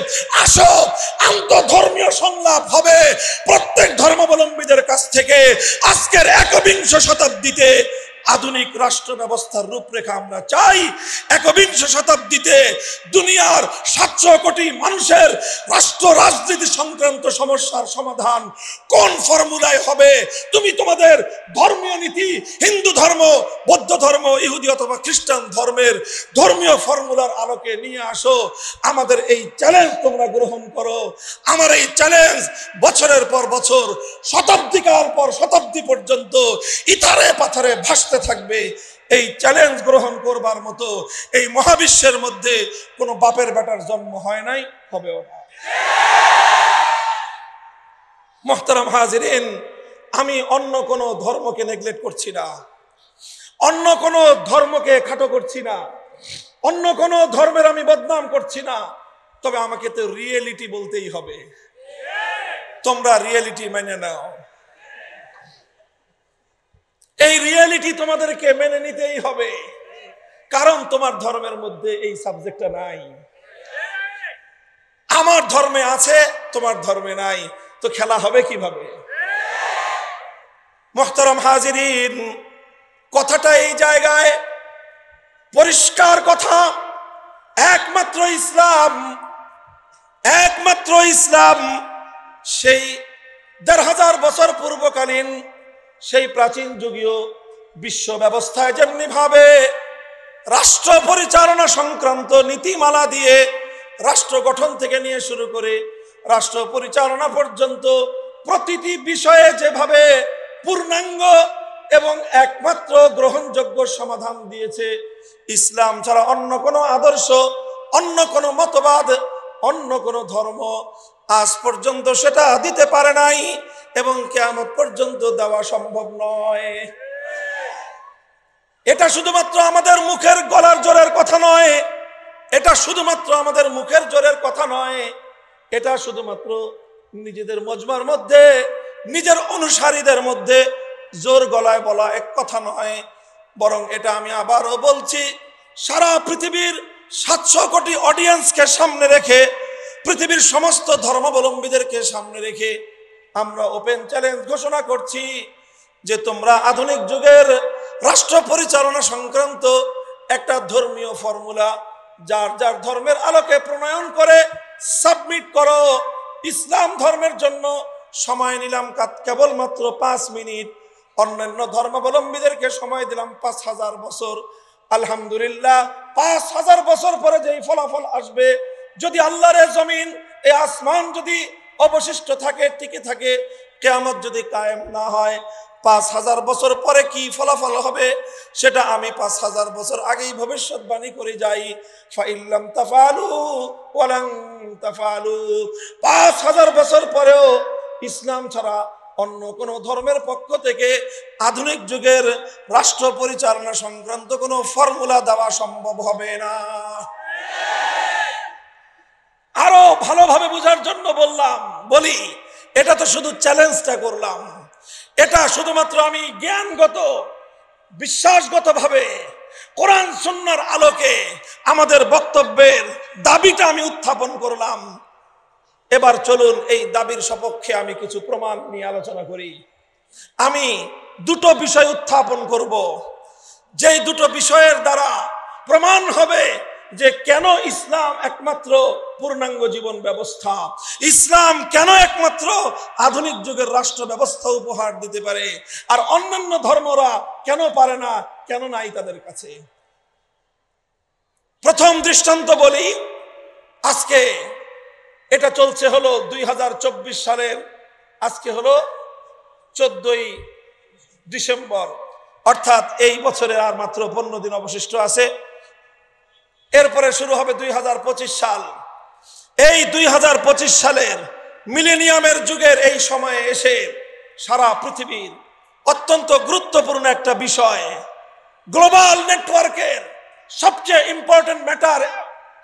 আসো, আন্তঃধর্মীয় সংলাপ হবে প্রত্যেক ধর্মাবলম্বীদের কাছ থেকে। আজকের একবিংশ শতাব্দীতে আধুনিক রাষ্ট্র ব্যবস্থার রূপরেখা আমরা চাই। একবিংশ শতাব্দীতে দুনিয়ার 700 কোটি মানুষের রাষ্ট্র রাজনীতি সংক্রান্ত সমস্যার সমাধান কোন ফর্মুলায় হবে? তুমি তোমাদের ধর্মীয় নীতি, হিন্দু ধর্ম, বৌদ্ধ ধর্ম, ইহুদি অথবা খ্রিস্টান ধর্মের ধর্মীয় ফর্মুলার আলোকে নিয়ে আসো। আমাদের এই চ্যালেঞ্জ তোমরা গ্রহণ করো। আমার এই চ্যালেঞ্জ বছরের পর বছর, শতাব্দীকাল পর শতাব্দী পর্যন্ত ইথারে পাথারে ভাসতে থাকবে। এই চ্যালেঞ্জ গ্রহণ করবার মতো এই মহাবিশ্বের মধ্যে কোনো বাপের বেটার জন্ম হয় নাই, হবেও না। মুহতারাম হাজিরিন, আমি অন্য কোনো ধর্মকে নেগলেক্ট করছি না, অন্য কোনো ধর্মকে খাটো করছি না, অন্য কোনো ধর্মের আমি বদনাম করছি না, তবে আমাকে তো রিয়েলিটি বলতেই হবে। তোমরা রিয়েলিটি মেনে নাও, এই রিয়েলিটি তোমাদেরকে মেনে নিতেই হবে, কারণ তোমার ধর্মের মধ্যে এই সাবজেক্টটা নাই। আমার ধর্মে আছে, তোমার ধর্মে নাই, তো খেলা হবে কিভাবে? মুহতারাম হাজিরিন, কথাটা এই জায়গায় পরিষ্কার কথা। একমাত্র ইসলাম সেই 1500 বছর পূর্বকালীন সেই প্রাচীন যুগীয় বিশ্ব ব্যবস্থায় যেমনি ভাবে রাষ্ট্র পরিচালনা সংক্রান্ত নীতিমালা দিয়ে রাষ্ট্র গঠন থেকে নিয়ে শুরু করে রাষ্ট্র পরিচালনা পর্যন্ত প্রতিটি বিষয়ে যেভাবে পূর্ণাঙ্গ এবং একমাত্র গ্রহণযোগ্য সমাধান দিয়েছে, ইসলাম ছাড়া অন্য কোনো আদর্শ, অন্য কোনো মতবাদ, অন্য কোনো ধর্ম আজ পর্যন্ত সেটা দিতে পারে নাই এবং কিয়ামত পর্যন্ত দেওয়া সম্ভব নয়। এটা শুধুমাত্র আমাদের মুখের গলার জোরের কথা নয়, এটা শুধুমাত্র আমাদের মুখের জোরের কথা নয়, এটা শুধুমাত্র নিজেদের মজমার মধ্যে, নিজের অনুসারীদের মধ্যে জোর গলায় বলা এক কথা নয়, বরং এটা আমি আবারও বলছি, সারা পৃথিবীর 700 কোটি অডিয়েন্সকে সামনে রেখে, পৃথিবীর সমস্ত ধর্মাবলম্বীদেরকে সামনে রেখে আমরা ওপেন চ্যালেঞ্জ ঘোষণা করছি যে তোমরা আধুনিক যুগের রাষ্ট্র পরিচালনা সংক্রান্ত একটা ধর্মীয় ফর্মুলা যার যার ধর্মের আলোকে প্রণয়ন করে সাবমিট করো। ইসলাম ধর্মের জন্য সময় নিলাম কেবলমাত্র 5 মিনিট, অন্যান্য ধর্মাবলম্বীদেরকে সময় দিলাম 5000 বছর। আলহামদুলিল্লাহ, 5000 বছর পরে যেই ফলাফল আসবে, যদি আল্লাহর জমিন, এই আসমান যদি অবশিষ্ট থাকে, টিকে থাকে, কিয়ামত যদি কায়েম না হয় 5000 বছর পরে কি ফলাফল হবে সেটা আমি 5000 বছর আগেই ভবিষ্যৎবাণী করে যাই। ফাইল্লাম তাফালু ওয়ালান তাফালু, 5000 বছর পরেও ইসলাম ছাড়া অন্য কোন ধর্মের পক্ষ থেকে আধুনিক যুগের রাষ্ট্র পরিচালনা সংক্রান্ত কোনো ফর্মুলা দেওয়া সম্ভব হবে না। আরো ভালোভাবে বোঝার জন্য বলি, এটা তো শুধু চ্যালেঞ্জটা করলাম, এটা শুধুমাত্র আমি জ্ঞানগত বিশ্বাসগত ভাবে কোরআন সুন্নাহর আলোকে আমাদের বক্তব্যের দাবিটা আমি উত্থাপন করলাম। এবার চলুন এই দাবির সপক্ষে আমি কিছু প্রমাণ নিয়ে আলোচনা করি। আমি দুটো বিষয় উত্থাপন করব, যেই দুটো বিষয়ের দ্বারা প্রমাণ হবে যে কেন ইসলাম একমাত্র পূর্ণাঙ্গ জীবন ব্যবস্থা, ইসলাম কেন একমাত্র আধুনিক যুগের রাষ্ট্র ব্যবস্থা উপহার দিতে পারে, আর অন্যান্য ধর্মরা কেন পারে না, কেন নাই তাদের কাছে। প্রথম দৃষ্টান্ত বলি, আজকে এটা চলছে হলো 2024 সালের, আজকে হলো 14ই ডিসেম্বর, অর্থাৎ এই বছরের আর মাত্র 15 দিন অবশিষ্ট আছে। এরপরে শুরু হবে 2025 সাল। এই 2025 সালের মিলেনিয়ামের যুগের এই সময়ে এসে সারা পৃথিবীর অত্যন্ত গুরুত্বপূর্ণ একটা বিষয়, গ্লোবাল নেটওয়ার্কের সবচেয়ে ইম্পর্টেন্ট ম্যাটার,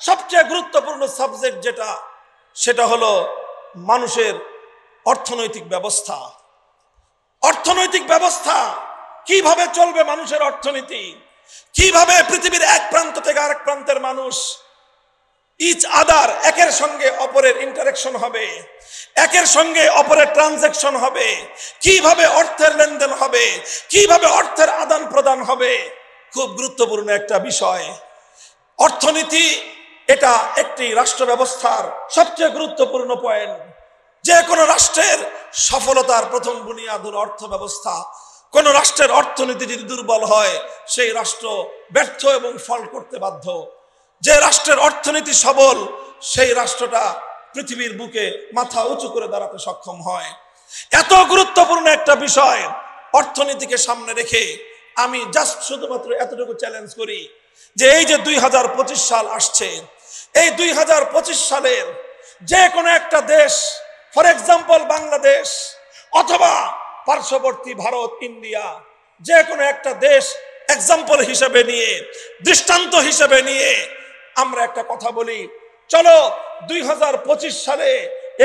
সবচেয়ে গুরুত্বপূর্ণ সাবজেক্ট যেটা, সেটা হলো মানুষের অর্থনৈতিক ব্যবস্থা। অর্থনৈতিক ব্যবস্থা কিভাবে চলবে, মানুষের অর্থনীতি কিভাবে পৃথিবীর এক প্রান্ত থেকে আরেক প্রান্তের মানুষ ইচ আদার, একের সঙ্গে অপরের ইন্টারেকশন হবে, একের সঙ্গে অপরের ট্রানজাকশন হবে, কিভাবে অর্থের লেনদেন হবে, কিভাবে অর্থের আদান প্রদান হবে, খুব গুরুত্বপূর্ণ একটা বিষয়। অর্থনীতি এটা একটি রাষ্ট্র ব্যবস্থার সবচেয়ে গুরুত্বপূর্ণ পয়েন্ট। যে কোনো রাষ্ট্রের সফলতার প্রথম বুনিয়াদ হলো অর্থ ব্যবস্থা। কোন রাষ্ট্রের অর্থনীতি যদি দুর্বল হয় সেই রাষ্ট্র ব্যর্থ এবং ফল করতে বাধ্য। যে রাষ্ট্রের অর্থনীতি সবল সেই রাষ্ট্রটা পৃথিবীর বুকে মাথা উঁচু করে দাঁড়াতে সক্ষম হয়। এত গুরুত্বপূর্ণ একটা বিষয় অর্থনীতিকে সামনে রেখে আমি জাস্ট শুধুমাত্র এতটুকু চ্যালেঞ্জ করি যে এই যে 2025 সাল আসছে, এই 2025 সালের যে কোনো একটা দেশ, ফর এক্সাম্পল বাংলাদেশ অথবা পার্শ্ববর্তী ভারত, ইন্ডিয়া, যে কোনো একটা দেশ এক্সাম্পল হিসেবে নিয়ে, দৃষ্টান্ত হিসেবে নিয়ে আমরা একটা কথা বলি, চলো 2025 সালে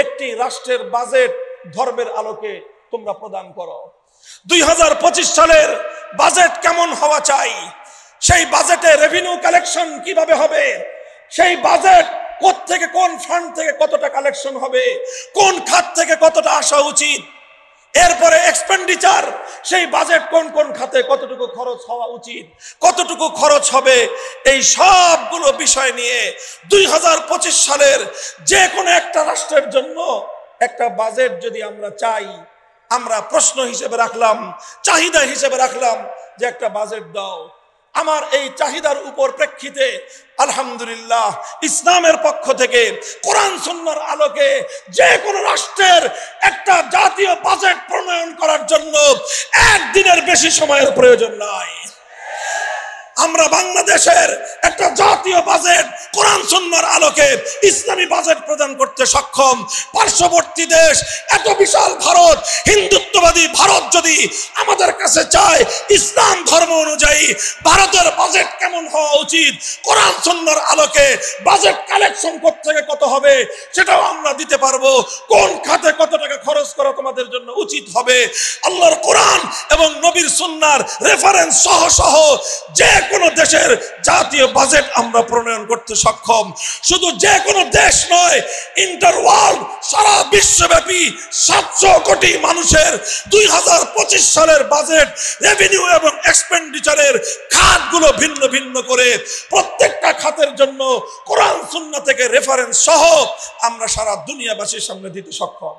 একটি রাষ্ট্রের বাজেট ধর্মের আলোকে তোমরা প্রদান করো। 2025 সালের বাজেট কেমন হওয়া চাই, সেই বাজেটে রেভিনিউ কালেকশন কিভাবে হবে, সেই বাজেট কোত্থেকে, কোন ফান্ড থেকে কতটা কালেকশন হবে, কোন খাত থেকে কতটা আসা উচিত, এরপরে এক্সপেন্ডিচার, সেই বাজেট কোন কোন খাতে কতটুকু খরচ হওয়া উচিত, কতটুকু খরচ হবে, এই সবগুলো বিষয় নিয়ে 2025 সালের যে কোনো একটা রাষ্ট্রের জন্য একটা বাজেট যদি আমরা চাই, আমরা প্রশ্ন হিসেবে রাখলাম, চাহিদা হিসেবে রাখলাম যে একটা বাজেট দাও। আমার এই চাহিদার উপর প্রেক্ষিতে আলহামদুলিল্লাহ ইসলামের পক্ষ থেকে কোরআন সুন্নাহর আলোকে যে কোনো রাষ্ট্রের একটা জাতীয় বাজেট প্রণয়ন করার জন্য একদিনের বেশি সময়ের প্রয়োজন নাই। আমরা বাংলাদেশের একটা জাতীয় বাজেট কোরআন সুন্নাহর আলোকে ইসলামী বাজেট প্রদান করতে সক্ষম। পার্শ্ববর্তী দেশ এত বিশাল ভারত, হিন্দুত্ববাদী ভারত যদি আমাদের কাছে চায় ইসলাম ধর্ম অনুযায়ী ভারতের বাজেট কেমন হওয়া উচিত, কোরআন সুন্নাহর আলোকে বাজেট কালেকশন থেকে কত হবে সেটাও আমরা দিতে পারবো। কোন খাতে কত টাকা খরচ করা তোমাদের জন্য উচিত হবে, আল্লাহর কোরআন এবং নবীর সুন্নাহর রেফারেন্স সহ সহ যে কোনো দেশের জাতীয় বাজেট আমরা প্রণয়ন করতে সক্ষম। শুধু যে কোনো দেশ নয়, ইন্টার ওয়ার্ল্ড, সারা বিশ্বব্যাপী 700 কোটি মানুষের 2025 সালের বাজেট রেভিনিউ এবং এক্সপেন্ডিচারের খাতগুলো ভিন্ন ভিন্ন করে প্রত্যেকটা খাতের জন্য কোরআন সুন্নাহ থেকে রেফারেন্স সহ আমরা সারা দুনিয়াবাসীর সামনে দিতে সক্ষম।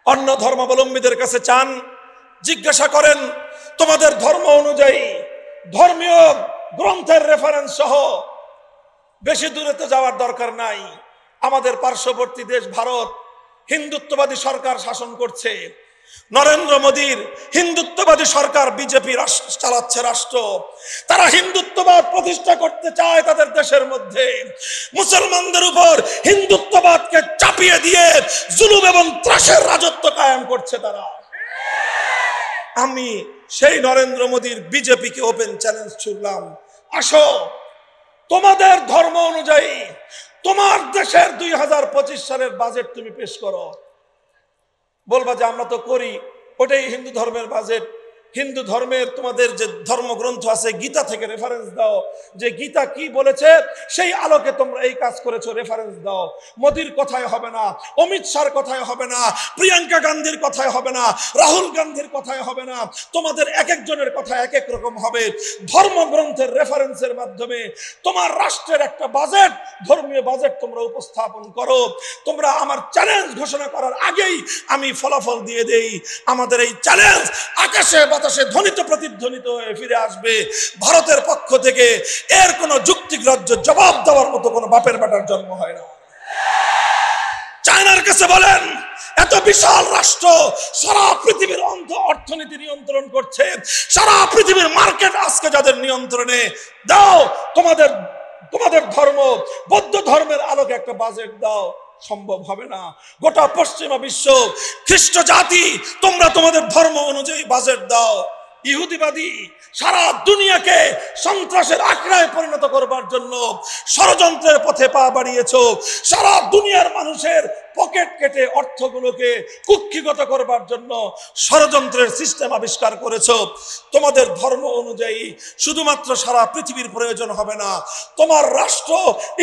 অন্য ধর্মাবলম্বীদের কাছে চান, জিজ্ঞাসা করেন তোমাদের ধর্ম অনুযায়ী ধর্মীয় গ্রন্থের রেফারেন্স সহ, বেশি দূরে তো যাওয়ার দরকার নাই, আমাদের পার্শ্ববর্তী দেশ ভারত হিন্দুত্ববাদী সরকার শাসন করছে। নরেন্দ্র মোদীর হিন্দুত্ববাদী সরকার বিজেপি চালাচ্ছে রাষ্ট্র। তারা হিন্দুত্ববাদ প্রতিষ্ঠা করতে চায় তাদের দেশের মধ্যে। মুসলমানদের উপর হিন্দুত্ববাদকে চাপিয়ে দিয়ে জুলুম এবং ত্রাসের রাজত্ব কায়েম করছে তারা। আমি সেই নরেন্দ্র মোদীর বিজেপিকে ওপেন চ্যালেঞ্জ ছুড়লাম, আসো তোমাদের ধর্ম অনুযায়ী তোমার দেশের 2025 সালের বাজেট তুমি পেশ করো। বলবা যে আমরা তো করি, ওটাই হিন্দু ধর্মের বাজেট। হিন্দু ধর্মের তোমাদের যে ধর্মগ্রন্থ আছে গীতা থেকে রেফারেন্স দাও, যে গীতা কি বলেছে সেই আলোকে তোমরা এই কাজ করেছো, রেফারেন্স দাও। মোদির কথায় হবে না, অমিত শাহর কথায় হবে না, প্রিয়াঙ্কা গান্ধীর কথায় হবে না, রাহুল গান্ধীর কথায় হবে না, তোমাদের এক একজনের কথা এক এক রকম হবে। ধর্মগ্রন্থের রেফারেন্সের মাধ্যমে তোমার রাষ্ট্রের একটা বাজেট, ধর্মীয় বাজেট তোমরা উপস্থাপন করো। তোমরা আমার চ্যালেঞ্জ ঘোষণা করার আগেই আমি ফলাফল দিয়ে দেই, আমাদের এই চ্যালেঞ্জ আকাশে বাতাসে ধ্বনিত প্রতিধ্বনিত হয়ে ফিরে আসবে। ভারতের পক্ষ থেকে এর কোনো যুক্তিগ্রাহ্য জবাব দেওয়ার মতো কোনো বাপের বেটার জন্ম হয় না। চায়নার কাছে বলেন, এত বিশাল রাষ্ট্র সারা পৃথিবীর অর্থনীতি নিয়ন্ত্রণ করছে, সারা পৃথিবীর মার্কেট আজকে যাদের নিয়ন্ত্রণে, দাও তোমাদের ধর্ম, বৌদ্ধ ধর্মের আলোকে একটা বাজেট দাও। সম্ভব হবে না। গোটা পশ্চিমা বিশ্ব খ্রিস্ট জাতি, তোমরা তোমাদের ধর্ম অনুযায়ী বাজেট দাও। ইহুদিবাদী সারা দুনিয়াকে সন্ত্রাসের আখড়ায় পরিণত করবার জন্য ষড়যন্ত্রের পথে পা বাড়িয়েছো। সারা দুনিয়ার মানুষের পকেট কেটে অর্থগুলোকে কুক্ষিগত করবার জন্য ষড়যন্ত্রের সিস্টেম আবিষ্কার করেছো। তোমাদের ধর্ম অনুযায়ী শুধুমাত্র সারা পৃথিবীর প্রয়োজন হবে না, তোমার রাষ্ট্র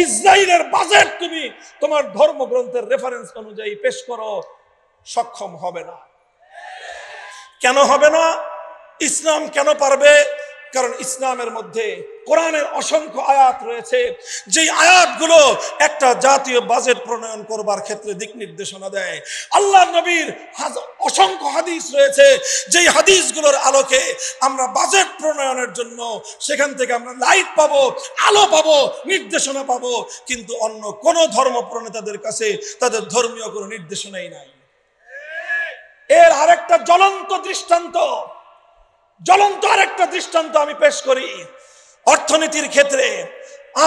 ইসরায়েলের বাজেট তুমি তোমার ধর্মগ্রন্থের রেফারেন্স অনুযায়ী পেশ করো, সক্ষম হবে না। কেন হবে না? ইসলাম কেন পারবে? কারণ ইসলামের মধ্যে কোরআনের অসংখ্য আয়াত রয়েছে, যেই আয়াতগুলো একটা জাতীয় বাজেট প্রণয়ন করবার ক্ষেত্রে দিক নির্দেশনা দেয়। আল্লাহ নবীর অসংখ্য হাদিস রয়েছে, যেই হাদিসগুলোর আলোকে আমরা বাজেট প্রণয়নের জন্য সেখান থেকে আমরা লাইট পাবো, আলো পাবো, নির্দেশনা পাবো। কিন্তু অন্য কোন ধর্ম প্রণেতাদের কাছে তাদের ধর্মীয় কোনো নির্দেশনাই নাই। এর আরেকটা জ্বলন্ত দৃষ্টান্ত আমি পেশ করি। অর্থনীতির ক্ষেত্রে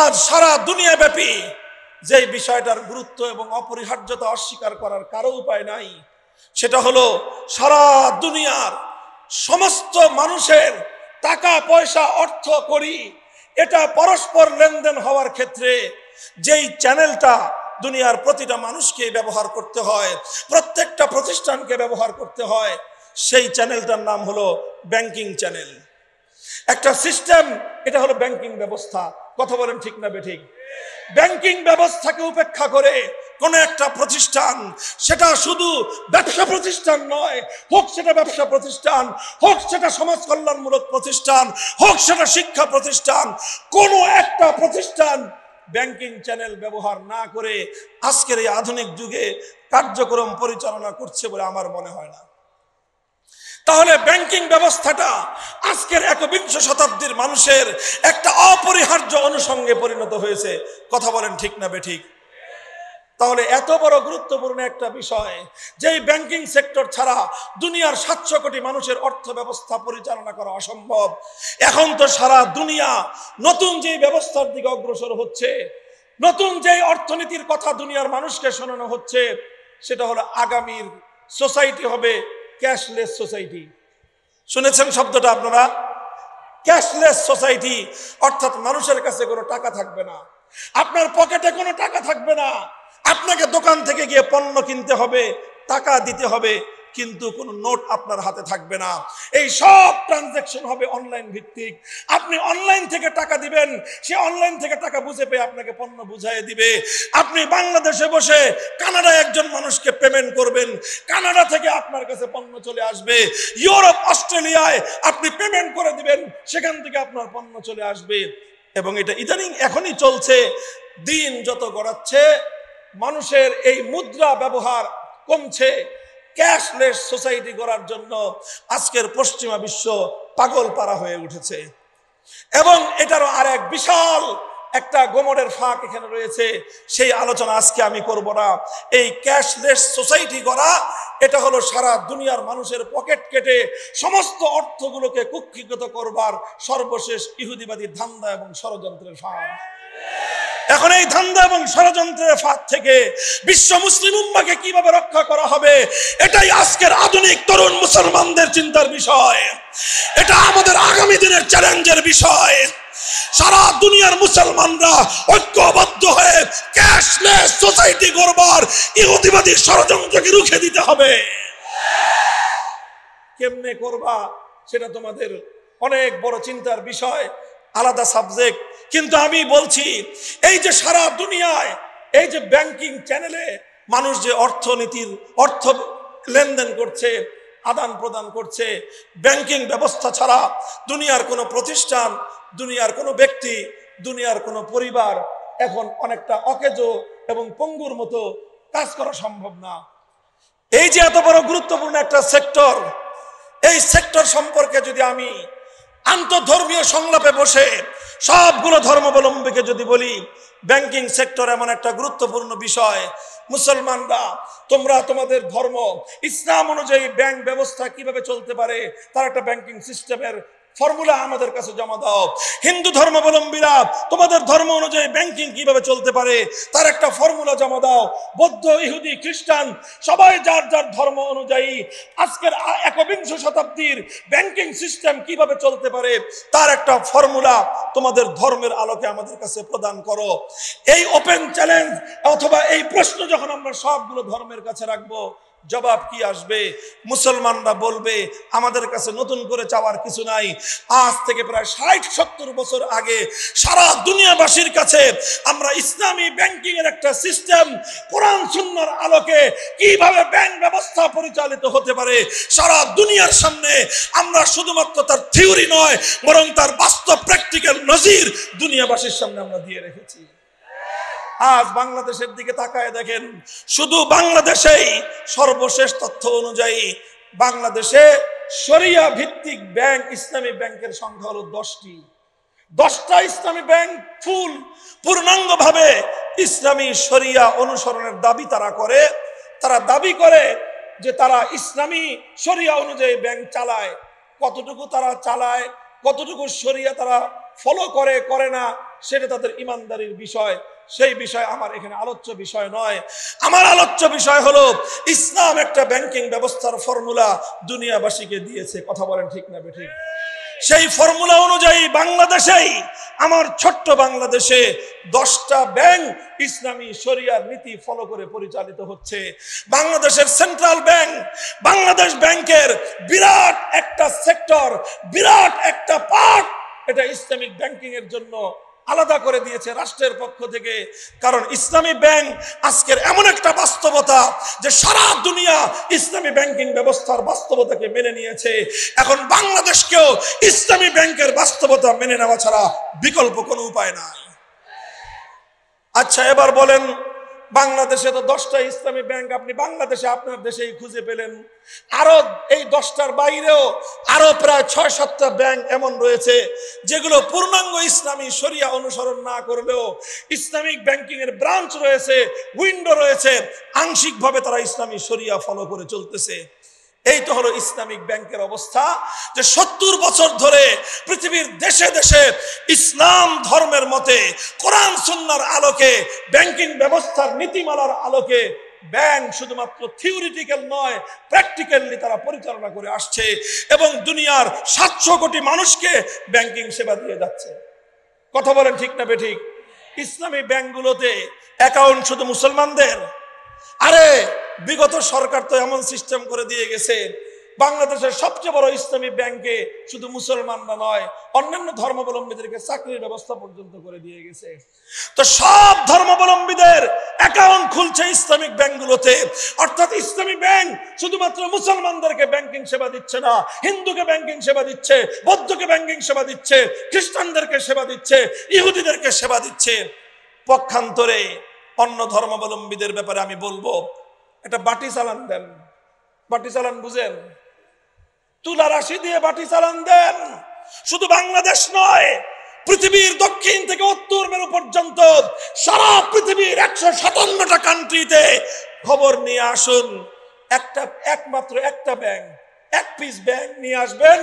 আজ সারা দুনিয়া ব্যাপী যে বিষয়টার গুরুত্ব এবং অপরিহার্যতা অস্বীকার করার কারো উপায় নাই, সেটা হলো সারা দুনিয়ার সমস্ত মানুষের টাকা পয়সা অর্থ করি এটা পরস্পর লেনদেন হওয়ার ক্ষেত্রে যেই চ্যানেলটা দুনিয়ার প্রতিটা মানুষকে ব্যবহার করতে হয়, প্রত্যেকটা প্রতিষ্ঠানকে ব্যবহার করতে হয়, সেই চ্যানেলটার নাম হলো ব্যাংকিং চ্যানেল। একটা সিস্টেম, এটা হলো ব্যাংকিং ব্যবস্থা। কথা বলেন ঠিক না বেঠিক? ব্যাংকিং ব্যবস্থাকে উপেক্ষা করে কোন একটা প্রতিষ্ঠান, সেটা শুধু ব্যবসা প্রতিষ্ঠান নয়, হোক সেটা ব্যবসা প্রতিষ্ঠান, হোক সেটা সমাজ কল্যাণমূলক প্রতিষ্ঠান, হোক সেটা শিক্ষা প্রতিষ্ঠান, কোন একটা প্রতিষ্ঠান ব্যাংকিং চ্যানেল ব্যবহার না করে আজকের এই আধুনিক যুগে কার্যক্রম পরিচালনা করছে বলে আমার মনে হয় না। তাহলে ব্যাংকিং ব্যবস্থাটা আজকের 21 শতাব্দীর মানুষের একটা অপরিহার্য অনুষঙ্গে পরিণত হয়েছে। কথা বলেন ঠিক না বেঠিক? তাহলে এত বড় গুরুত্বপূর্ণ একটা বিষয়, যেই ব্যাংকিং সেক্টর ছাড়া দুনিয়ার 700 কোটি মানুষের অর্থ ব্যবস্থা পরিচালনা করা অসম্ভব। এখন তো সারা দুনিয়া নতুন যে ব্যবস্থার দিকে অগ্রসর হচ্ছে, নতুন যে অর্থনীতির কথা দুনিয়ার মানুষকে শোনানো হচ্ছে, সেটা হলো আগামীর সোসাইটি হবে ক্যাশলেস সোসাইটি। শুনেছেন শব্দটা আপনারা? ক্যাশলেস সোসাইটি, অর্থাৎ মানুষের কাছে কোনো টাকা থাকবে না, আপনার পকেটে কোনো টাকা থাকবে না, আপনাকে দোকান থেকে গিয়ে পণ্য কিনতে হবে, টাকা দিতে হবে, কিন্তু কোনো নোট আপনার হাতে থাকবে না। এই সব ট্রানজাকশন হবে অনলাইন ভিত্তিক। আপনি অনলাইন থেকে টাকা দিবেন, সে অনলাইন থেকে টাকা বুঝে পেয়ে আপনাকে পণ্য বুঝাই দিবে। আপনি বাংলাদেশে বসে কানাডায় একজন মানুষকে পেমেন্ট করবেন, কানাডা থেকে আপনার কাছে পণ্য চলে আসবে। ইউরোপ, অস্ট্রেলিয়ায় আপনি পেমেন্ট করে দিবেন, সেখান থেকে আপনার পণ্য চলে আসবে। এবং এটা ইদানিং এখনই চলছে। দিন যত গড়াচ্ছে মানুষের এই মুদ্রা ব্যবহার কমছে। ক্যাশলেস সোসাইটি গড়ার জন্য আজকের পশ্চিমা বিশ্ব পাগল পারা হয়ে উঠেছে। এবং এটারও আর এক বিশাল একটা গোমরের ফাঁক এখানে রয়েছে, সেই আলোচনা আজকে আমি করব না। এই ক্যাশলেস সোসাইটি করা, এটা হলো সারা দুনিয়ার মানুষের পকেট কেটে সমস্ত অর্থগুলোকে কুক্ষিগত করবার সর্বশেষ ইহুদিবাদী ধান্দা এবং ষড়যন্ত্রের ফাঁদ। এখন এই ধান্দা এবং ষড়যন্ত্রের ফাঁদ থেকে বিশ্ব মুসলিম উম্মাহকে কিভাবে রক্ষা করা হবে, এটাই আজকের আধুনিক তরুণ মুসলমানদের চিন্তার বিষয়। এটা আমাদের আগামী দিনের চ্যালেঞ্জের বিষয়। সারা দুনিয়ার মুসলমানরা ঐক্যবদ্ধ হয়ে ক্যাশলেস সোসাইটি করবার ইহুদিবাদী ষড়যন্ত্রকে রুখে দিতে হবে। কেমনে করবা সেটা তোমাদের অনেক বড় চিন্তার বিষয়, আলাদা সাবজেক্ট। কিন্তু আমি বলছি, এই যে সারা দুনিয়ায় এই যে ব্যাংকিং চ্যানেলে মানুষ যে অর্থনীতির অর্থ লেনদেন করছে, আদান প্রদান করছে, ব্যাংকিং ব্যবস্থা ছাড়া দুনিয়ার কোনো প্রতিষ্ঠান, দুনিয়ার কোনো ব্যক্তি, দুনিয়ার কোনো পরিবার এখন অনেকটা অকেজো এবং পঙ্গুর মতো কাজ করা সম্ভব না। এই যে এত বড় গুরুত্বপূর্ণ একটা সেক্টর, এই সেক্টর সম্পর্কে যদি আমি আন্তঃধর্মীয় সংলাপে বসে সবগুলো ধর্মাবলম্বীকে যদি বলি, ব্যাংকিং সেক্টর এমন একটা গুরুত্বপূর্ণ বিষয়, মুসলমানরা তোমরা তোমাদের ধর্ম ইসলাম অনুযায়ী ব্যাংক ব্যবস্থা কিভাবে চলতে পারে তার একটা ব্যাংকিং সিস্টেমের ফর্মুলা আমাদের কাছে জমা দাও। হিন্দু ধর্মাবলম্বীরা তোমাদের ধর্ম অনুযায়ী ব্যাংকিং কিভাবে চলতে পারে তার একটা ফর্মুলা জমা দাও। বৌদ্ধ, ইহুদি, খ্রিস্টান সবাই যার যার ধর্ম অনুযায়ী আজকের একবিংশ শতাব্দীর ব্যাংকিং সিস্টেম কিভাবে চলতে পারে তার একটা ফর্মুলা তোমাদের ধর্মের আলোকে আমাদের কাছে প্রদান করো। এই ওপেন চ্যালেঞ্জ অথবা এই প্রশ্ন যখন আমরা সবগুলো ধর্মের কাছে রাখবো, জবাব কি আসবে? মুসলমানরা বলবে আমাদের কাছে নতুন করে চাওয়ার কিছু নাই। আজ থেকে প্রায় ৬০-৭০ বছর আগে সারা দুনিয়াবাসীর কাছে আমরা ইসলামী ব্যাংকিং এর একটা সিস্টেম, কোরআন সুন্নাহর আলোকে কিভাবে ব্যাংক ব্যবস্থা পরিচালিত হতে পারে সারা দুনিয়ার সামনে আমরা শুধুমাত্র তার থিওরি নয় বরং তার বাস্তব প্র্যাকটিক্যাল নজির দুনিয়াবাসীর সামনে আমরা দিয়ে রেখেছি। আজ বাংলাদেশের দিকে তাকায় দেখেন, শুধু বাংলাদেশেই সর্বশেষ তথ্য অনুযায়ী বাংলাদেশে শরিয়া ভিত্তিক ব্যাংক, ইসলামী ব্যাংকের সংখ্যা হলো 10টি। 10টা ইসলামী ব্যাংক পূর্ণাঙ্গভাবে ইসলামী শরিয়া অনুসরণের দাবি তারা করে। তারা দাবি করে যে তারা ইসলামী শরিয়া অনুযায়ী ব্যাংক চালায়। কতটুকু তারা চালায়, কতটুকু শরিয়া তারা ফলো করে করে না, সেটা তাদের ইমানদারির বিষয়। সেই বিষয় আমার এখানে আলোচ্য বিষয় নয়। আমার আলোচ্য বিষয় হলো ইসলাম একটা ব্যাংকিং ব্যবস্থার ফর্মুলা দুনিয়াবাসীকে দিয়েছে। কথা বলেন ঠিক না বেঠিক? সেই ফর্মুলা অনুযায়ী বাংলাদেশেই, আমার ছোট্ট বাংলাদেশে 10টা ব্যাংক ইসলামী শরিয়ার নীতি ফলো করে পরিচালিত হচ্ছে। বাংলাদেশের সেন্ট্রাল ব্যাংক, বাংলাদেশ ব্যাংকের বিরাট একটা সেক্টর, বিরাট একটা পার্ট এটা ইসলামিক ব্যাংকিং এর জন্য আলাদা করে দিয়েছে রাষ্ট্রের পক্ষ থেকে। কারণ ইসলামী ব্যাংক আজকের এমন একটা বাস্তবতা যে সারা দুনিয়া ইসলামী ব্যাংকিং ব্যবস্থার বাস্তবতাকে মেনে নিয়েছে। এখন বাংলাদেশকেও ইসলামী ব্যাংকের বাস্তবতা মেনে নেওয়া ছাড়া বিকল্প কোনো উপায় নাই। আচ্ছা, এবার বলেন, বাংলাদেশে তো 10টা ইসলামী ব্যাংক আপনি বাংলাদেশে আপনার দেশেই খুঁজে পেলেন। আরো এই 10টার বাইরেও আরো প্রায় 6-7টা ব্যাংক এমন রয়েছে যেগুলো পূর্ণাঙ্গ ইসলামী শরিয়া অনুসরণ না করলেও ইসলামিক ব্যাংকিং এর ব্রাঞ্চ রয়েছে, উইন্ডো রয়েছে, আংশিকভাবে তারা ইসলামী শরিয়া ফলো করে চলতেছে। এই তো হলো ইসলামিক ব্যাংকের অবস্থা, যে 70 বছর ধরে পৃথিবীর দেশে দেশে ইসলাম ধর্মের মতে কোরআন সুন্নাহর আলোকে ব্যাংকিং ব্যবস্থার নীতিমালার আলোকে ব্যাংক শুধুমাত্র থিওরিটিক্যাল নয়, প্র্যাকটিক্যালি তারা পরিচালনা করে আসছে এবং দুনিয়ার 700 কোটি মানুষকে ব্যাংকিং সেবা দিয়ে যাচ্ছে। কথা বলেন ঠিক না বেঠিক? ইসলামী ব্যাংকগুলোতে অ্যাকাউন্ট শুধু মুসলমানদের? আরে বিগত সরকার তো এমন সিস্টেম করে দিয়ে গেছে, বাংলাদেশের সবচেয়ে বড় ইসলামী ব্যাংকে শুধু মুসলমানরা নয়, অন্যান্য ধর্মাবলম্বীদেরকে চাকরির ব্যবস্থা পর্যন্ত করে দিয়ে গেছে। তো সব ধর্মাবলম্বীদের অ্যাকাউন্ট খুলছে ইসলামিক ব্যাংকগুলোতে। অর্থাৎ ইসলামী ব্যাংক শুধুমাত্র মুসলমানদেরকে ব্যাংকিং সেবা দিচ্ছে না, হিন্দুকে ব্যাংকিং সেবা দিচ্ছে, বৌদ্ধকে ব্যাংকিং সেবা দিচ্ছে, খ্রিস্টানদেরকে সেবা দিচ্ছে, ইহুদিদেরকে সেবা দিচ্ছে। পক্ষান্তরে অন্য ধর্মাবলম্বীদের ব্যাপারে আমি বলবো, একটা বাটি চালান দেন। বাটি চালান বুঝেন? তুলা রাশি দিয়ে বাটি চালান দেন। শুধু বাংলাদেশ নয়, পৃথিবীর দক্ষিণ থেকে উত্তর মেরু পর্যন্ত সারা পৃথিবীর 157টা কান্ট্রিতে খবর নিয়ে আসুন। একমাত্র একটা ব্যাংক, এক পিস ব্যাংক নিয়ে আসবেন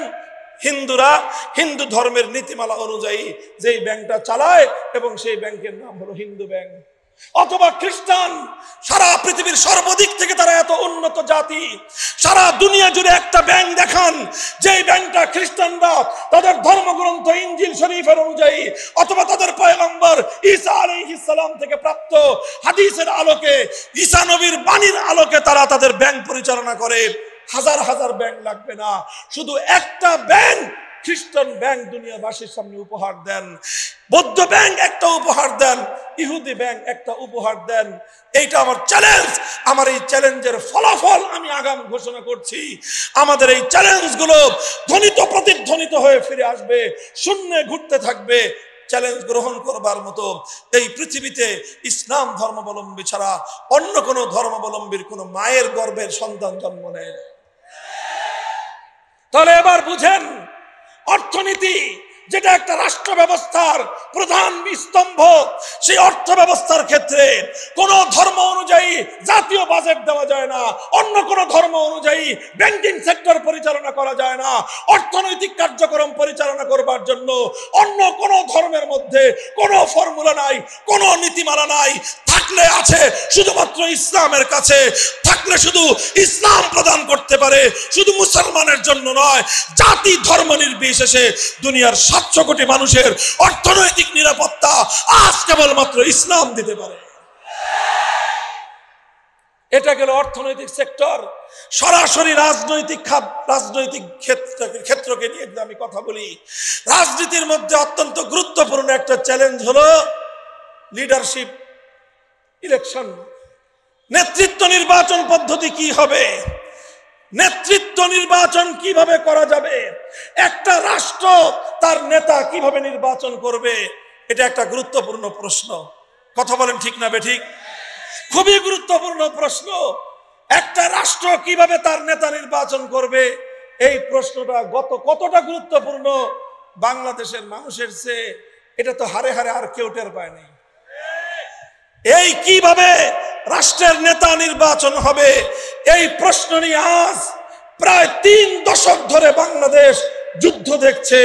হিন্দুরা, হিন্দু ধর্মের নীতিমালা অনুযায়ী যেই ব্যাংকটা চালায়, এবং সেই ব্যাংকের নাম হলো হিন্দু ব্যাংক। অথবা খ্রিস্টান, সারা পৃথিবীর সর্বদিক থেকে তারা এত উন্নত জাতি, সারা দুনিয়া জুড়ে একটা ব্যাংক দেখান যেই ব্যাংকটা খ্রিস্টানরা তাদের ধর্মগ্রন্থ ইনজিল শরীফের অনুযায়ী অথবা তাদের পয়গম্বর ঈসা আলাইহিস সালাম থেকে প্রাপ্ত হাদিসের আলোকে, ঈসা নবীর বাণীর আলোকে তারা তাদের ব্যাংক পরিচালনা করে। হাজার হাজার ব্যাংক লাগবে না, শুধু একটা ব্যাংক, খ্রিস্টান ব্যাংক দুনিয়াবাসীর সামনে উপহার দেন, বৌদ্ধ ব্যাংক একটা উপহার দেন, ইহুদি ব্যাংক একটা উপহার দেন। এইটা আমার চ্যালেঞ্জ। আমার এই চ্যালেঞ্জের ফলাফল আমি আগাম ঘোষণা করছি। আমাদের এই চ্যালেঞ্জগুলো ধ্বনিত প্রতিধ্বনিত হয়ে ফিরে আসবে, শূন্যে ঘুরতে থাকবে। চ্যালেঞ্জ গ্রহণ করবার মতো এই পৃথিবীতে ইসলাম ধর্মাবলম্বী ছাড়া অন্য কোনো ধর্মাবলম্বীর কোনো মায়ের গর্ভের সন্তান জন্ম নেয়। তাহলে এবার বুঝেন, অর্থনীতি যেটা একটা রাষ্ট্র ব্যবস্থার প্রধান স্তম্ভ, সেই অর্থ ব্যবস্থার ক্ষেত্রে কোন ধর্ম অনুযায়ী জাতীয় বাজেট দেওয়া যায় না, অন্য কোন ধর্ম অনুযায়ী ব্যাংকিং সেক্টর পরিচালনা করা যায় না। অর্থনৈতিক কার্যক্রম পরিচালনা করবার জন্য অন্য কোন ধর্মের মধ্যে কোনো ফর্মুলা নাই, কোনো নীতিমালা নাই। থাকলে আছে শুধুমাত্র ইসলামের কাছে, থাকলে শুধু ইসলাম প্রদান করতে পারে, শুধু মুসলমানের জন্য নয়, জাতি ধর্ম নির্বিশেষে দুনিয়ার 700 কোটি মানুষের অর্থনৈতিক নিরাপত্তা আজ কেবলমাত্র ইসলাম দিতে পারে। এটা গেল অর্থনৈতিক সেক্টর। সরাসরি রাজনৈতিক ক্ষেত্রকে নিয়ে যদি আমি কথা বলি, রাজনীতির মধ্যে অত্যন্ত গুরুত্বপূর্ণ একটা চ্যালেঞ্জ হলো লিডারশিপ ইলেকশন। নেতৃত্ব নির্বাচন পদ্ধতি কি হবে, নেতৃত্ব নির্বাচন কিভাবে করা যাবে, একটা রাষ্ট্র তার নেতা কিভাবে নির্বাচন করবে, এটা একটা গুরুত্বপূর্ণ প্রশ্ন। কথা বলেন ঠিক না বেঠিক? খুবই গুরুত্বপূর্ণ প্রশ্ন। একটা রাষ্ট্র কিভাবে তার নেতা নির্বাচন করবে, এই প্রশ্নটা কতটা গুরুত্বপূর্ণ বাংলাদেশের মানুষের চেয়ে এটা তো হারে হারে আর কেউ টের পায় নাই। এই কিভাবে রাষ্ট্রের নেতা নির্বাচন হবে, এই প্রশ্ন নিয়ে আজ প্রায় 3 দশক ধরে বাংলাদেশ যুদ্ধ দেখছে,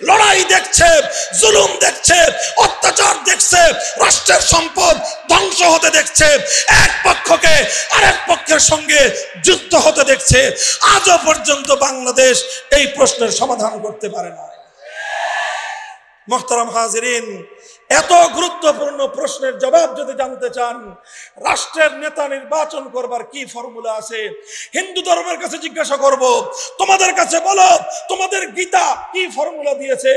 লড়াই দেখছে, জুলুম দেখছে, অত্যাচার দেখছে, রাষ্ট্রের সম্পদ ধ্বংস হতে দেখছে, এক পক্ষকে আরেক পক্ষের সঙ্গে যুদ্ধ হতে দেখছে। আজও পর্যন্ত বাংলাদেশ এই প্রশ্নের সমাধান করতে পারে না। মুহতারাম হাজিরিন, এত গুরুত্বপূর্ণ প্রশ্নের জবাব যদি জানতে চান, রাষ্ট্রের নেতা নির্বাচন করবার কি ফর্মুলা আছে, হিন্দু ধর্মের কাছে জিজ্ঞাসা করব, তোমাদের কাছে বলো তোমাদের গীতা কি ফর্মুলা দিয়েছে,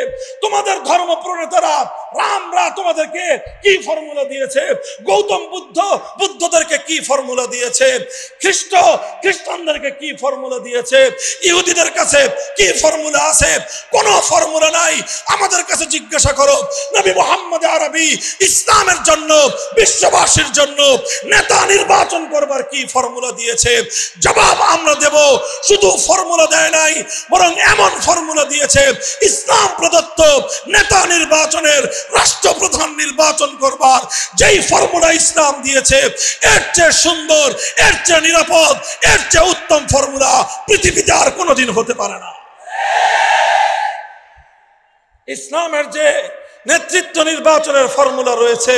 তোমাদের ধর্ম প্রণেতারা রামরা তোমাদেরকে কি ফর্মুলা দিয়েছে, গৌতম বুদ্ধদেরকে কি ফর্মুলা দিয়েছে, খ্রিস্টানদেরকে কি ফর্মুলা দিয়েছে, ইহুদিদের কাছে কি ফর্মুলা আছে? কোনো ফর্মুলা নাই। আমাদের কাছে জিজ্ঞাসা করো নবী মুহাম্মদ আরবি ইসলামের জন্য, বিশ্ববাসীর জন্য নেতা নির্বাচন করবার কি ফর্মুলা দিয়েছে? জবাব আমরা দেব। শুধু ফর্মুলা দেয় নাই, বরং এমন ফর্মুলা দিয়েছে ইসলাম প্রদত্ত নেতা নির্বাচনের, রাষ্ট্রপ্রধান নির্বাচন করবার যেই ফর্মুলা ইসলাম দিয়েছে, এর চেয়ে সুন্দর, এর চেয়ে নিরাপদ, এর চেয়ে উত্তম ফর্মুলা পৃথিবীতে আর কোনোদিন হতে পারে না। ইসলামের যে নেতৃত্ব নির্বাচনের ফর্মুলা রয়েছে,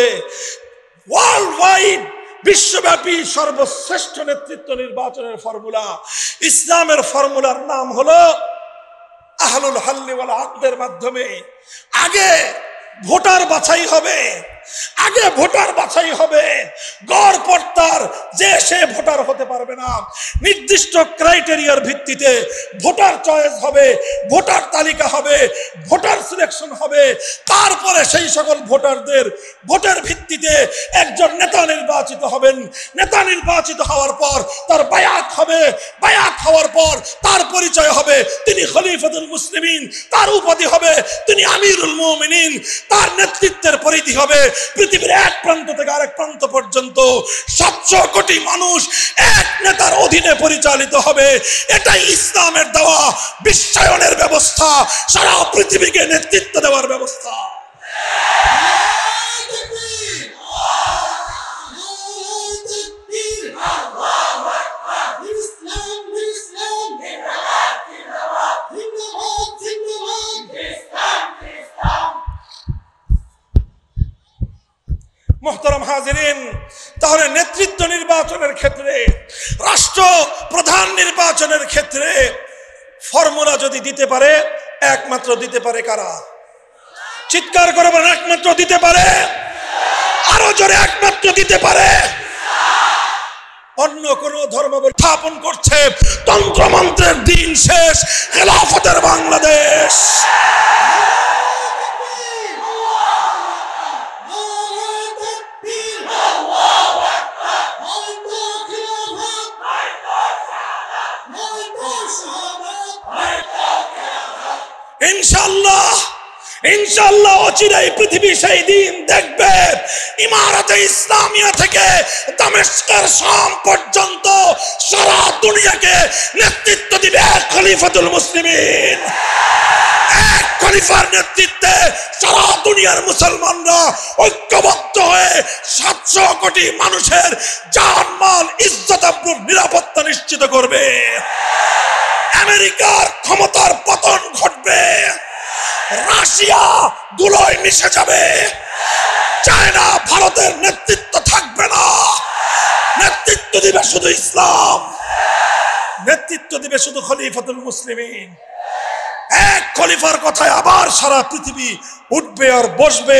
ওয়ার্ল্ড ওয়াইড বিশ্বব্যাপী সর্বশ্রেষ্ঠ নেতৃত্ব নির্বাচনের ফর্মুলা, ইসলামের ফর্মুলার নাম হলো আহলুল হাল্লি ওয়াল আকদের মাধ্যমে আগে ভোটার বাছাই হবে, আগে ভোটার বাছাই হবে। গড় পর্দার যে সে ভোটার হতে পারবে না, নির্দিষ্ট ক্রাইটেরিয়ার ভিত্তিতে ভোটার চয়েস হবে, ভোটার তালিকা হবে, ভোটার সিলেকশন হবে। তারপরে সেই সকল ভোটারদের ভোটের ভিত্তিতে একজন নেতা নির্বাচিত হবেন। নেতা নির্বাচিত হওয়ার পর তার বায়াত হবে, বায়াত হওয়ার পর তার পরিচয় হবে তিনি খলিফাতুল মুসলিমিন, তার উপাধি হবে তিনি আমিরুল মুমিনিন, তার নেতৃত্বের পরিধি হবে পৃথিবীর এক প্রান্ত থেকে আরেক প্রান্ত পর্যন্ত 700 কোটি মানুষ এক নেতার অধীনে পরিচালিত হবে। এটাই ইসলামের দেওয়া বিশ্বায়নের ব্যবস্থা, সারা পৃথিবীকে নেতৃত্ব দেওয়ার ব্যবস্থা। মুহতারাম হাজিরিন, তাহলে নেতৃত্ব নির্বাচনের ক্ষেত্রে, রাষ্ট্র প্রধান নির্বাচনের ক্ষেত্রে ফর্মুলা যদি দিতে পারে, একমাত্র দিতে পারে কারা? চিৎকার করে বলেন, একমাত্র দিতে পারে। আরো জোরে, একমাত্র দিতে পারে। অন্য কোন ধর্ম স্থাপন করছে তন্ত্রমন্ত্রের দিন শেষ, খেলাফতের বাংলাদেশ। ইনশাআল্লাহ, ইনশাআল্লাহ অচিরেই পৃথিবী সেই দিন দেখবে ইমারতে ইসলামিয়া থেকে দামেস্কের শাম পর্যন্ত সারা দুনিয়াকে নেতৃত্ব দিবে খলিফাতুল মুসলিমিন। এক খলিফার নেতৃত্বে সারা দুনিয়ার মুসলমানরা ঐক্যবদ্ধ হয়ে 700 কোটি মানুষের জানমাল, ইজ্জত আবরুর নিরাপত্তা নিশ্চিত করবে। আমেরিকার ক্ষমতার পতন ঘটবে, রাশিয়া ধুলোয় মিশে যাবে, চায়না ভারতের নেতৃত্ব থাকবে না। নেতৃত্ব দিবে শুধু ইসলাম, নেতৃত্ব দিবে শুধু খলিফাতুল মুসলিমিন। এক খলিফার কথায় আবার সারা পৃথিবী উঠবে আর বসবে।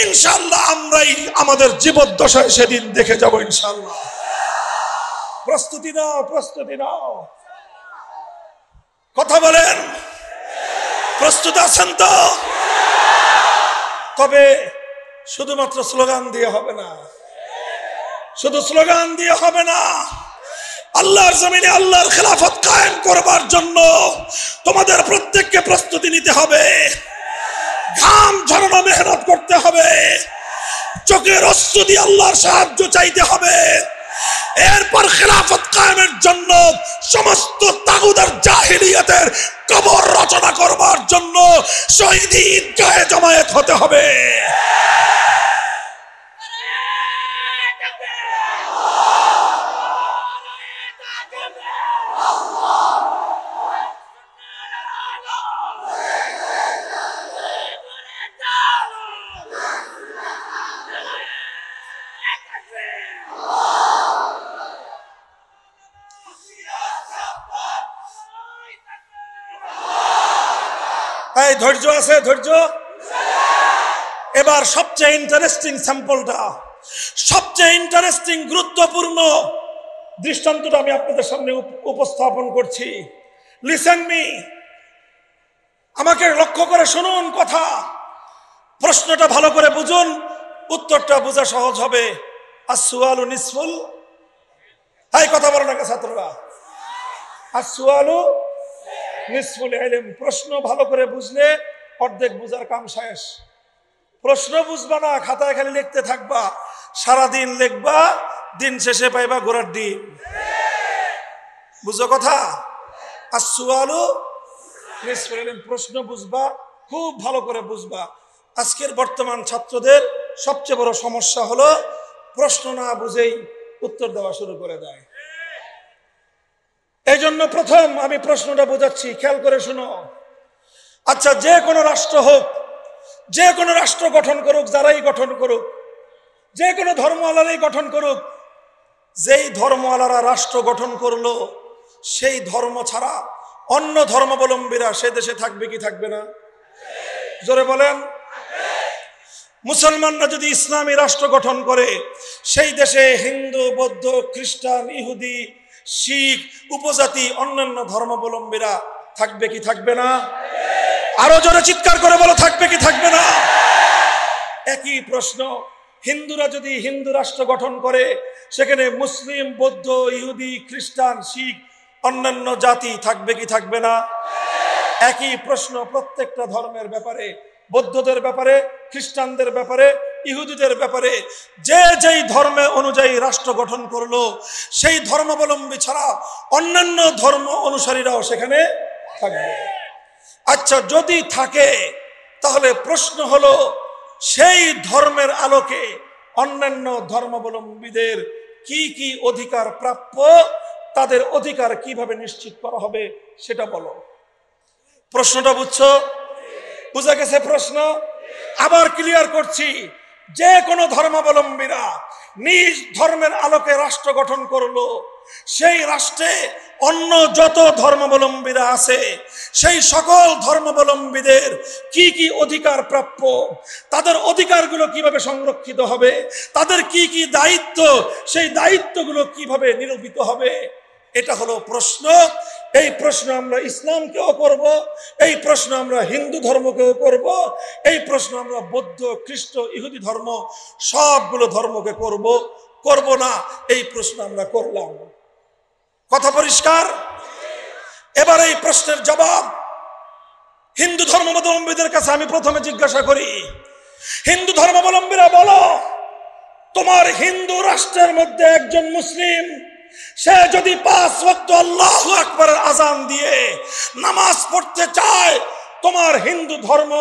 ইনশাআল্লাহ আমরাই আমাদের জীবদ্দশায় সেদিন দেখে যাব ইনশাআল্লাহ। প্রস্তুতি নাও, প্রস্তুতি নাও। কথা বলেন, প্রস্তুত আছেন তো? তবে শুধুমাত্র স্লোগান দিয়ে হবে না, শুধু স্লোগান দিয়ে হবে না। আল্লাহর জমিনে আল্লাহর খেলাফত কায়েম করবার জন্য তোমাদের প্রত্যেককে প্রস্তুতি নিতে হবে, ঘাম ঝরানো মেহনত করতে হবে, চোখের অশ্রু দিয়ে আল্লাহর সাহায্য চাইতে হবে। এরপর খেলাফত কায়েমের জন্য সমস্ত তাগুদের জাহিলিয়াতের কবর রচনা করবার জন্য শহীদ ঈদগাহে জমায়েত হতে হবে। এই ধৈর্য আছে, ধৈর্য। এবার সবচেয়ে ইন্টারেস্টিং স্যাম্পলটা, সবচেয়ে ইন্টারেস্টিং গুরুত্বপূর্ণ দৃষ্টান্তটা আমি আপনাদের সামনে উপস্থাপন করছি। লিসেন মি, আমাকে লক্ষ্য করে শুনুন কথা। প্রশ্নটা ভালো করে বুঝুন, উত্তরটা বোঝা সহজ হবে। আসসুয়ালু নিসফুল, এই কথা বলো না ছাত্ররা, আসসুয়ালু নিসফুল ইলম। প্রশ্ন ভালো করে বুঝলে অর্ধেক বুঝার কাম শেষ। প্রশ্ন বুঝবা না, খাতায় খালি লিখতে থাকবা, সারাদিন লিখবা, দিন শেষে পাইবা ঘোড়ার ডিম। বুঝো কথা? আসসুয়ালু নিসফুল ইলম, প্রশ্ন বুঝবা, খুব ভালো করে বুঝবা। আজকের বর্তমান ছাত্রদের সবচেয়ে বড় সমস্যা হলো প্রশ্ন না বুঝেই উত্তর দেওয়া শুরু করে দেয়। এই জন্য প্রথম আমি প্রশ্নটা বোঝাচ্ছি, খেয়াল করে শুনো। আচ্ছা, যে কোনো রাষ্ট্র হোক, যে কোনো রাষ্ট্র গঠন করুক, যারাই গঠন করুক, যে কোনো ধর্মওয়ালারাই গঠন করুক, যেই ধর্মওয়ালারা রাষ্ট্র গঠন করলো সেই ধর্ম ছাড়া অন্য ধর্মাবলম্বীরা সে দেশে থাকবে কি থাকবে না? জোরে বলেন। মুসলমানরা যদি ইসলামী রাষ্ট্র গঠন করে সেই দেশে হিন্দু, বৌদ্ধ, খ্রিস্টান, ইহুদি, শিখ, উপজাতি, অন্যান্য ধর্মাবলম্বীরা থাকবে কি থাকবে না? আরো জোরে চিৎকার করে বলো, থাকবে কি থাকবে না? একই প্রশ্ন, হিন্দুরা যদি হিন্দু রাষ্ট্র গঠন করে সেখানে মুসলিম, বৌদ্ধ, ইহুদি, খ্রিস্টান, শিখ, অন্যান্য জাতি থাকবে কি থাকবে না? একই প্রশ্ন প্রত্যেকটা ধর্মের ব্যাপারে, বৌদ্ধদের ব্যাপারে, খ্রিস্টানদের ব্যাপারে, ইহুদিদের ব্যাপারে। যে যেই ধর্মে অনুযায়ী রাষ্ট্র গঠন করলো সেই ধর্মাবলম্বী ছাড়া অন্যান্য ধর্ম অনুসারীরাও সেখানে থাকবে। আচ্ছা, যদি থাকে তাহলে প্রশ্ন হলো সেই ধর্মের আলোকে অন্যান্য ধর্মাবলম্বীদের কি কি অধিকার প্রাপ্য, তাদের অধিকার কিভাবে নিশ্চিত করা হবে সেটা বলো। প্রশ্নটা বুঝছো? বুঝা গেছে প্রশ্ন? আবার ক্লিয়ার করছি, যে কোনো ধর্মাবলম্বীরা নিজ ধর্মের আলোকে রাষ্ট্র গঠন করলো, সেই রাষ্ট্রে অন্য যত ধর্মাবলম্বীরা আছে সেই সকল ধর্মাবলম্বীদের কি কি অধিকার প্রাপ্য, তাদের অধিকারগুলো কিভাবে সংরক্ষিত হবে, তাদের কি কি দায়িত্ব, সেই দায়িত্বগুলো কিভাবে নিরূপিত হবে, এটা হলো প্রশ্ন। এই প্রশ্ন আমরা ইসলামকেও করব, এই প্রশ্ন আমরা হিন্দু ধর্মকেও করব, এই প্রশ্ন আমরা বৌদ্ধ, খ্রিস্ট, ইহুদি ধর্ম সবগুলো ধর্মকে করব না, এই প্রশ্ন আমরা করলাম। কথা পরিষ্কার? এবার এই প্রশ্নের জবাব হিন্দু ধর্মাবলম্বীদের কাছে আমি প্রথমে জিজ্ঞাসা করি, হিন্দু ধর্মাবলম্বীরা বলো, তোমার হিন্দু রাষ্ট্রের মধ্যে একজন মুসলিম সে যদি 5 ওয়াক্ত আল্লাহু আকবারের আযান দিয়ে নামাজ পড়তে চায়, তোমার হিন্দু ধর্ম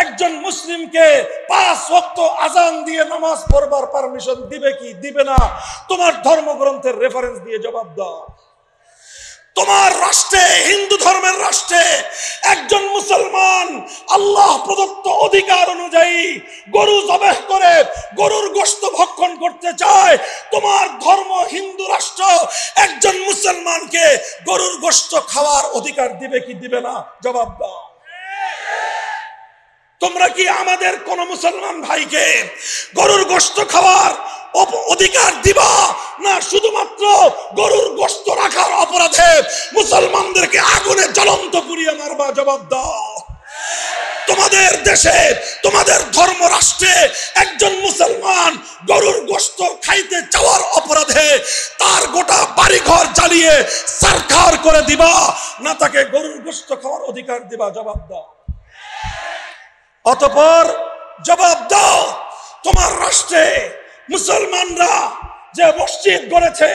একজন মুসলিমকে 5 ওয়াক্ত আযান দিয়ে নামাজ পড়বার পারমিশন দিবে কি দিবে না? তোমার ধর্মগ্রন্থের রেফারেন্স দিয়ে জবাব দাও। তোমার রাষ্ট্রে, হিন্দু ধর্মের রাষ্ট্রে একজন মুসলমান আল্লাহ প্রদত্ত অধিকার অনুযায়ী গরু জবাহ করে গরুর গোশত ভক্ষণ করতে চায়, তোমার ধর্ম হিন্দু রাষ্ট্র একজন মুসলমানকে গরুর গোশত খাওয়ার অধিকার দিবে কি দিবে না? জবাব দাও। তোমরা কি আমাদের কোন মুসলমান ভাইকে গরুর গোশত খাওয়ার অধিকার দিবা, না শুধুমাত্র গরুর গোশত রাখার অপরাধে মুসলমানদেরকে আগুনে জ্বলন্ত পুড়িয়ে মারবা? জবাব দাও। তোমাদের দেশে, তোমাদের ধর্ম রাষ্ট্রে একজন মুসলমান গরুর গোশত খাইতে চাওয়ার অপরাধে তার গোটা বাড়িঘর জ্বালিয়ে সরকার করে দিবা, না তাকে গরুর গোশত খাওয়ার অধিকার দিবা? জবাব দাও। অতঃপর জবাব দাও, তোমার রাষ্ট্রে মুসলমানরা যে মসজিদ গড়েছে,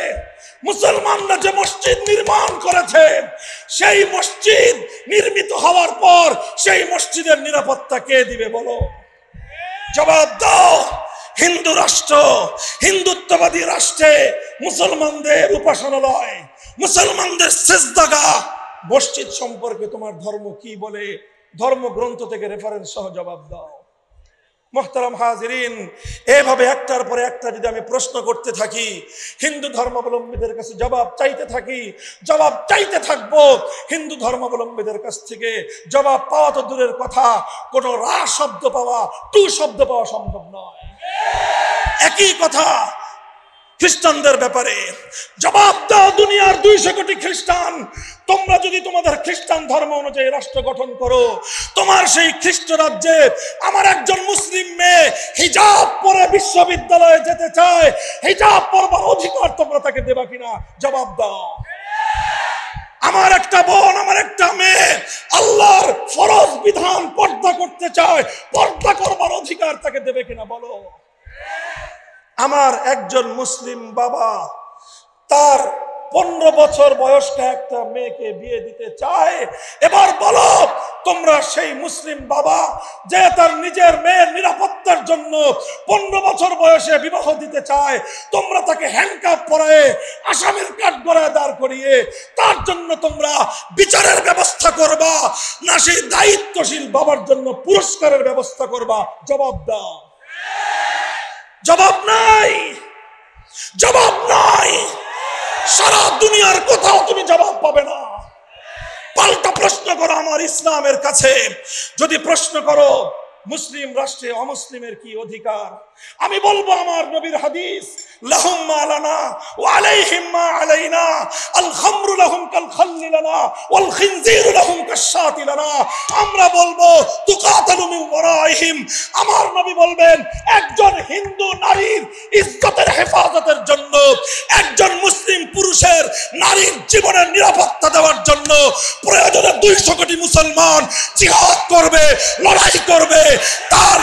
মুসলমানরা যে মসজিদ নির্মাণ করেছে, সেই মসজিদ নির্মিত হওয়ার পর সেই মসজিদের নিরাপত্তা কে দিবে বলো? জবাব দাও। হিন্দু রাষ্ট্র, হিন্দুত্ববাদী রাষ্ট্রে মুসলমানদের উপাসনালয়, মুসলমানদের সিজদাগাহ, মসজিদ সম্পর্কে তোমার ধর্ম কি বলে? ধর্মগ্রন্থ থেকে রেফারেন্স সহ জবাব দাও। মুহতারাম হাজিরিন, এভাবে একটার পরে একটা যদি আমি প্রশ্ন করতে থাকি, হিন্দু ধর্মাবলম্বীদের কাছে জবাব চাইতে থাকি, জবাব চাইতে থাকবো, হিন্দু ধর্মাবলম্বীদের কাছ থেকে জবাব পাওয়া তো দূরের কথা, কোনো রা শব্দ পাওয়া, টু শব্দ পাওয়া সম্ভব নয়। একই কথা খ্রিস্টানদের ব্যাপারে, জবাব দাও দুনিয়ার 200 কোটি খ্রিস্টান, তোমরা যদি তোমাদের খ্রিস্টান ধর্ম অনুযায়ী রাষ্ট্র গঠন করো, তোমার সেই খ্রিস্ট রাজ্যে আমার একজন মুসলিম মেয়ে হিজাব পরে বিশ্ববিদ্যালয়ে যেতে চায়, হিজাব পরবার অধিকার তোমরা তাকে দেবা কিনা? জবাব দাও। আমার একটা বোন, আমার একটা মেয়ে আল্লাহর ফরজ বিধান পর্দা করতে চায়, পর্দা করবার অধিকার তাকে দেবে কিনা বলো? আমার একজন মুসলিম বাবা তার 15 বছর বয়স্ক একটা মেয়েকে বিয়ে দিতে চায়, এবার বলো তোমরা সেই মুসলিম বাবা যে তার নিজের মেয়ের নিরাপত্তার জন্য 15 বছর বয়সে বিবাহ দিতে চায়, তোমরা তাকে হ্যান্ডকাফ পরায়ে আসামির কাঠগড়ায় দাঁড় করিয়ে তার জন্য তোমরা বিচারের ব্যবস্থা করবা, না সেই দায়িত্বশীল বাবার জন্য পুরস্কারের ব্যবস্থা করবা? জবাব দাও। জবাব নাই, জবাব নাই। সারা দুনিয়ার কোথাও তুমি জবাব পাবে না। পাল্টা প্রশ্ন করো আমার ইসলামের কাছে, যদি প্রশ্ন করো মুসলিম রাষ্ট্রে অমুসলিমের কি অধিকার, আমি বলবো আমার নবীর হাদিস, লাহুম মা লানা ওয়া আলাইহিম মা আলাইনা, আল খামরু লাহুম কাল খাল্লি লানা ওয়াল খিনজিরু লাহুম কাশশাতি লানা। আমরা বলবো তুকাতালু মিন ওয়ারাইহিম, আমার নবী বলবেন একজন হিন্দু নারীর ইজ্জতের হেফাজতের জন্য, একজন মুসলিম পুরুষের নারীর জীবনের নিরাপত্তা দেওয়ার জন্য প্রয়োজনে 200 কোটি মুসলমান জিহাদ করবে, লড়াই করবে। তার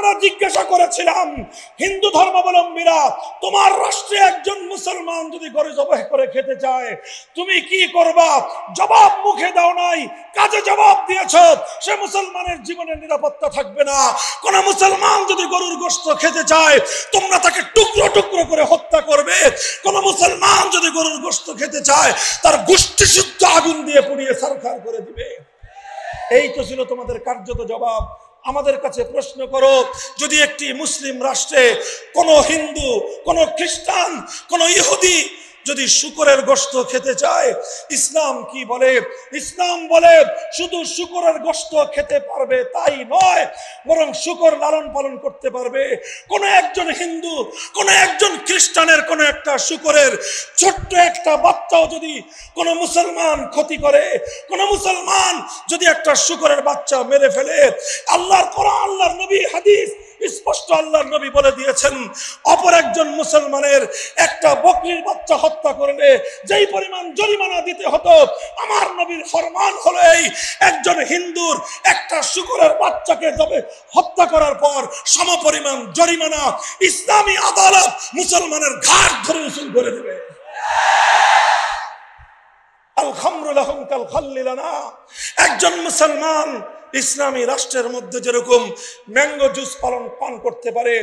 আমরা জিজ্ঞাসা করেছিলাম, হিন্দু ধর্মাবলম্বীরা, তোমার রাষ্ট্রে একজন মুসলমান যদি গরু জবাই করে খেতে চায় তুমি কি করবা? জবাব মুখে দাও নাই, কাজে জবাব দিয়েছ। সে মুসলমানের জীবনের নিরাপত্তা থাকবে না। কোন মুসলমান যদি গরুর গোশত খেতে চায় তোমরা তাকে টুকরো টুকরো করে হত্যা করবে। কোন মুসলমান যদি গরুর গোশত খেতে চায় তার গোষ্ঠী শুদ্ধ আগুন দিয়ে পুড়িয়ে ছারখার করে দিবে। এই তো ছিল তোমাদের কার্যত জবাব। আমাদের কাছে প্রশ্ন করো, যদি একটি মুসলিম রাষ্ট্রে কোন হিন্দু, কোন খ্রিস্টান, কোন ইহুদি যদি শুকরের গোশত খেতে চায় ইসলাম কি বলে? ইসলাম বলে শুধু শুকরের গোশত খেতে পারবে তাই নয়, বরং শুকর লালন পালন করতে পারবে। কোন একজন হিন্দু, কোন একজন খ্রিস্টানের কোন একটা শুকরের ছোট্ট একটা বাচ্চাও যদি কোন মুসলমান ক্ষতি করে, কোন মুসলমান যদি একটা শুকরের বাচ্চা মেরে ফেলে, আল্লাহর কোরআন, আল্লাহর নবী হাদিস স্পষ্ট আল্লাহর নবী বলে দিয়েছেন, অপর একজন মুসলমানের একটা বকরির বাচ্চা হত্যা করলে যেই পরিমাণ জরিমানা দিতে হতো, আমার নবীর ফরমান হলো এই, একজন হিন্দুর একটা শুকরের বাচ্চাকে তবে হত্যা করার পর সমপরিমাণ জরিমানা ইসলামী আদালত মুসলমানের ঘাট ধরে উসুল করে দেবে। আল খামরু লাহুম কাল খাল্লি লানা। একজন মুসলমান ইসলামী রাষ্ট্রের মধ্যে যেরকম ম্যাঙ্গো জুস পান করতে পারে,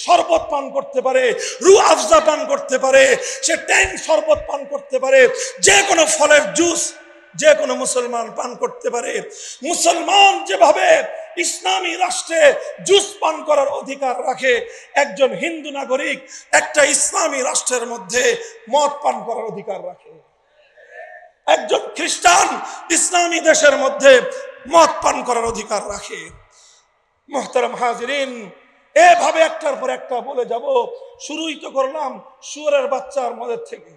শরবত পান করতে পারে, রু আফজা পান করতে পারে, সে ট্যাং শরবত পান করতে পারে, যে কোনো ফলের জুস যে কোনো মুসলমান পান করতে পারে। মুসলমান যেভাবে ইসলামী রাষ্ট্রে জুস পান করার অধিকার রাখে, একজন হিন্দু নাগরিক একটা ইসলামী রাষ্ট্রের মধ্যে মদ পান করার অধিকার রাখে। একজন খ্রিস্টান ইসলামী দেশের মধ্যে মদ পান করার অধিকার রাখে। মুহতারাম হাজিরিন, এভাবে একটার পর একটা বলে যাব। শুরুই তো করলাম শুয়োরের বাচ্চার মদের থেকে।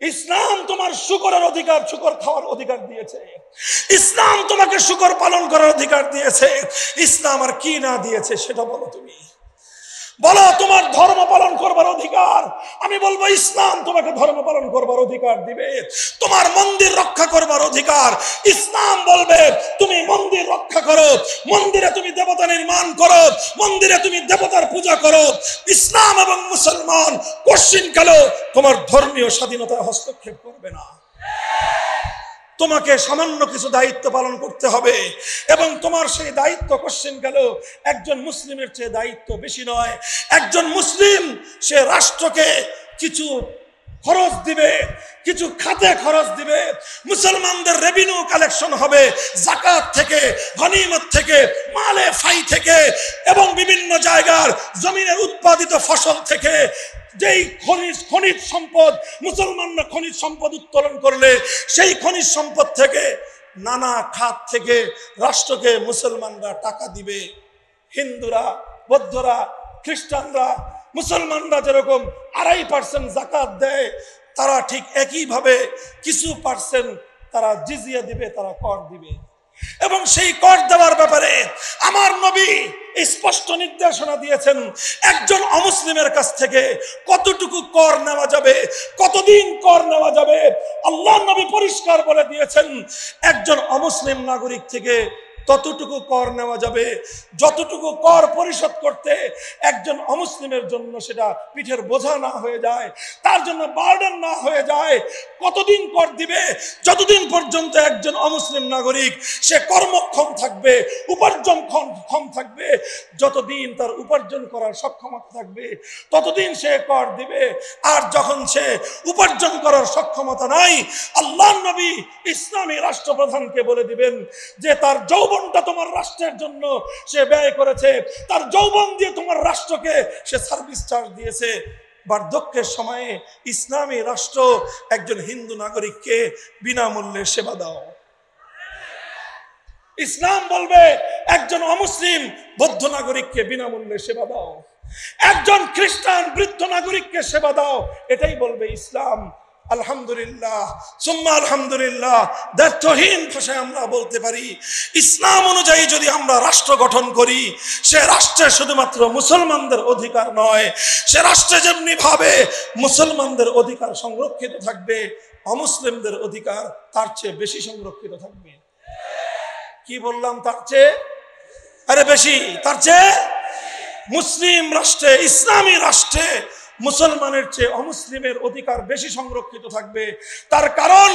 ইসলাম তোমার শুকরের অধিকার, শুকর খাওয়ার অধিকার দিয়েছে। ইসলাম তোমাকে শুকর পালন করার অধিকার দিয়েছে। ইসলাম আর কি না দিয়েছে সেটা বলো। তুমি বলো তোমার ধর্ম পালন করবার অধিকার। আমি বলবো ইসলাম তোমাকে ধর্ম পালন করবার অধিকার দিবে। তোমার মন্দির রক্ষা করবার অধিকার, ইসলাম বলবে তুমি মন্দির রক্ষা করো, মন্দিরে তুমি দেবতা নির্মাণ করো, মন্দিরে তুমি দেবতার পূজা করো। ইসলাম এবং মুসলমান কোশ্চিনকালেও তোমার ধর্মীয় স্বাধীনতায় হস্তক্ষেপ করবে না। তোমাকে সামান্য কিছু দায়িত্ব পালন করতে হবে এবং তোমার সেই দায়িত্ব কোশ্চিনকালেও একজন মুসলিমের চেয়ে দায়িত্ব বেশি নয়। একজন মুসলিম সে রাষ্ট্রকে কিছু খরচ দিবে, কিছু খাতে খরচ দিবে। মুসলমানদের রেভিনিউ কালেকশন হবে যাকাত থেকে, গনিমত থেকে, মালে ফাই থেকে এবং বিভিন্ন জায়গার জমিনের উৎপাদিত ফসল থেকে। যেই খনিজ সম্পদ, মুসলমানরা খনিজ সম্পদ উত্তোলন করলে সেই খনিজ সম্পদ থেকে নানা খাত থেকে রাষ্ট্রকে মুসলমানরা টাকা দিবে। হিন্দুরা, বৌদ্ধরা, খ্রিস্টানরা, মুসলমানরা যেরকম 2.5% যাকাত দেয়, তারা ঠিক একইভাবে কিছু পার্সেন্ট তারা জিজিয়া দিবে, তারা কর দিবে। এবং সেই কর দেওয়ার ব্যাপারে আমার নবী স্পষ্ট নির্দেশনা দিয়েছেন, একজন অমুসলিমের কাছ থেকে কতটুকু কর নেওয়া যাবে, কতদিন কর নেওয়া যাবে। আল্লাহ নবী পরিষ্কার বলে দিয়েছেন, একজন অমুসলিম নাগরিক থেকে ততটুকু কর নেওয়া যাবে যতটুকু কর পরিশোধ করতে একজন অমুসলিমের জন্য সেটা পিঠের বোঝা না হয়ে যায়, তার জন্য বার্ডেন না হয়ে যায়। কতদিন কর দিবে? যতদিন পর্যন্ত একজন অমুসলিম নাগরিক সে কর্মক্ষম থাকবে, উপার্জনক্ষম থাকবে, যতদিন তার উপার্জন করার সক্ষমতা থাকবে ততদিন সে কর দিবে। আর যখন সে উপার্জন করার সক্ষমতা নাই, আল্লাহ নবী ইসলামী রাষ্ট্রপ্রধানকে বলে দিবেন যে তার যৌবনটা তোমার রাষ্ট্রের জন্য সে ব্যয় করেছে, তার যৌবন দিয়ে তোমার রাষ্ট্রকে সে সার্ভিস চার্জ দিয়েছে। বার্ধক্যের সময়ে ইসলামী রাষ্ট্র একজন হিন্দু নাগরিককে বিনামূল্যে সেবা দাও। ইসলাম বলবে একজন অমুসলিম বৌদ্ধ নাগরিককে বিনামূল্যে সেবা দাও, একজন খ্রিস্টান বৃদ্ধ নাগরিককে সেবা দাও। এটাই বলবে ইসলাম। আলহামদুলিল্লাহ, সুম্মা আলহামদুলিল্লাহ, দায়িত্বহীন ভাষায় আমরা বলতে পারি, ইসলাম অনুযায়ী যদি আমরা রাষ্ট্র গঠন করি, সে রাষ্ট্রে শুধুমাত্র মুসলমানদের অধিকার নয়, সে রাষ্ট্রে যেমনি ভাবে মুসলমানদের অধিকার সংরক্ষিত থাকবে, অমুসলিমদের অধিকার তার চেয়ে বেশি সংরক্ষিত থাকবে। কি বললাম? তার চেয়ে আরে বেশি, তার চেয়ে মুসলিম রাষ্ট্রে, ইসলামী রাষ্ট্রে মুসলমানের চেয়ে অমুসলিমের অধিকার বেশি সংরক্ষিত থাকবে। তার কারণ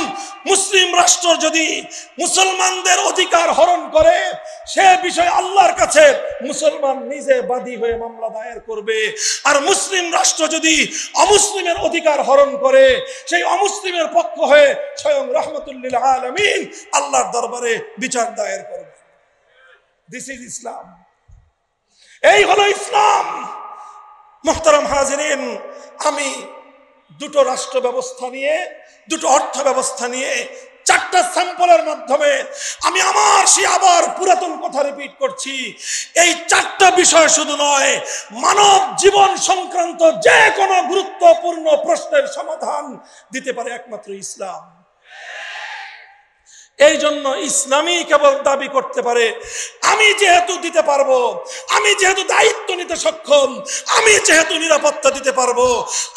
মুসলিম রাষ্ট্র যদি মুসলমানদের অধিকার হরণ করে, সে বিষয়ে আল্লাহর কাছে মুসলমান নিজে বাদী হয়ে মামলা দায়ের করবে। আর মুসলিম রাষ্ট্র যদি অমুসলিমের অধিকার হরণ করে, সেই অমুসলিমের পক্ষ হয়ে স্বয়ং রাহমাতুল লিল আলামিন আল্লাহর দরবারে বিচার দায়ের করবে। দিস ইজ ইসলাম। এই হলো ইসলাম। মুহতারাম হাজিরিন, আমি দুটো রাষ্ট্র ব্যবস্থা নিয়ে, দুটো অর্থ ব্যবস্থা নিয়ে, চারটা স্যাম্পলের মাধ্যমে আমি আমার সে আবার পুরাতন কথা রিপিট করছি। এই চারটা বিষয় শুধু নয়, মানব জীবন সংক্রান্ত যে কোনো গুরুত্বপূর্ণ প্রশ্নের সমাধান দিতে পারে একমাত্র ইসলাম। এই জন্য ইসলামই কেবল দাবি করতে পারে আমি যেহেতু দিতে পারবো, আমি যেহেতু দায়িত্ব নিতে সক্ষম, আমি যেহেতু নিরাপত্তা দিতে পারবো,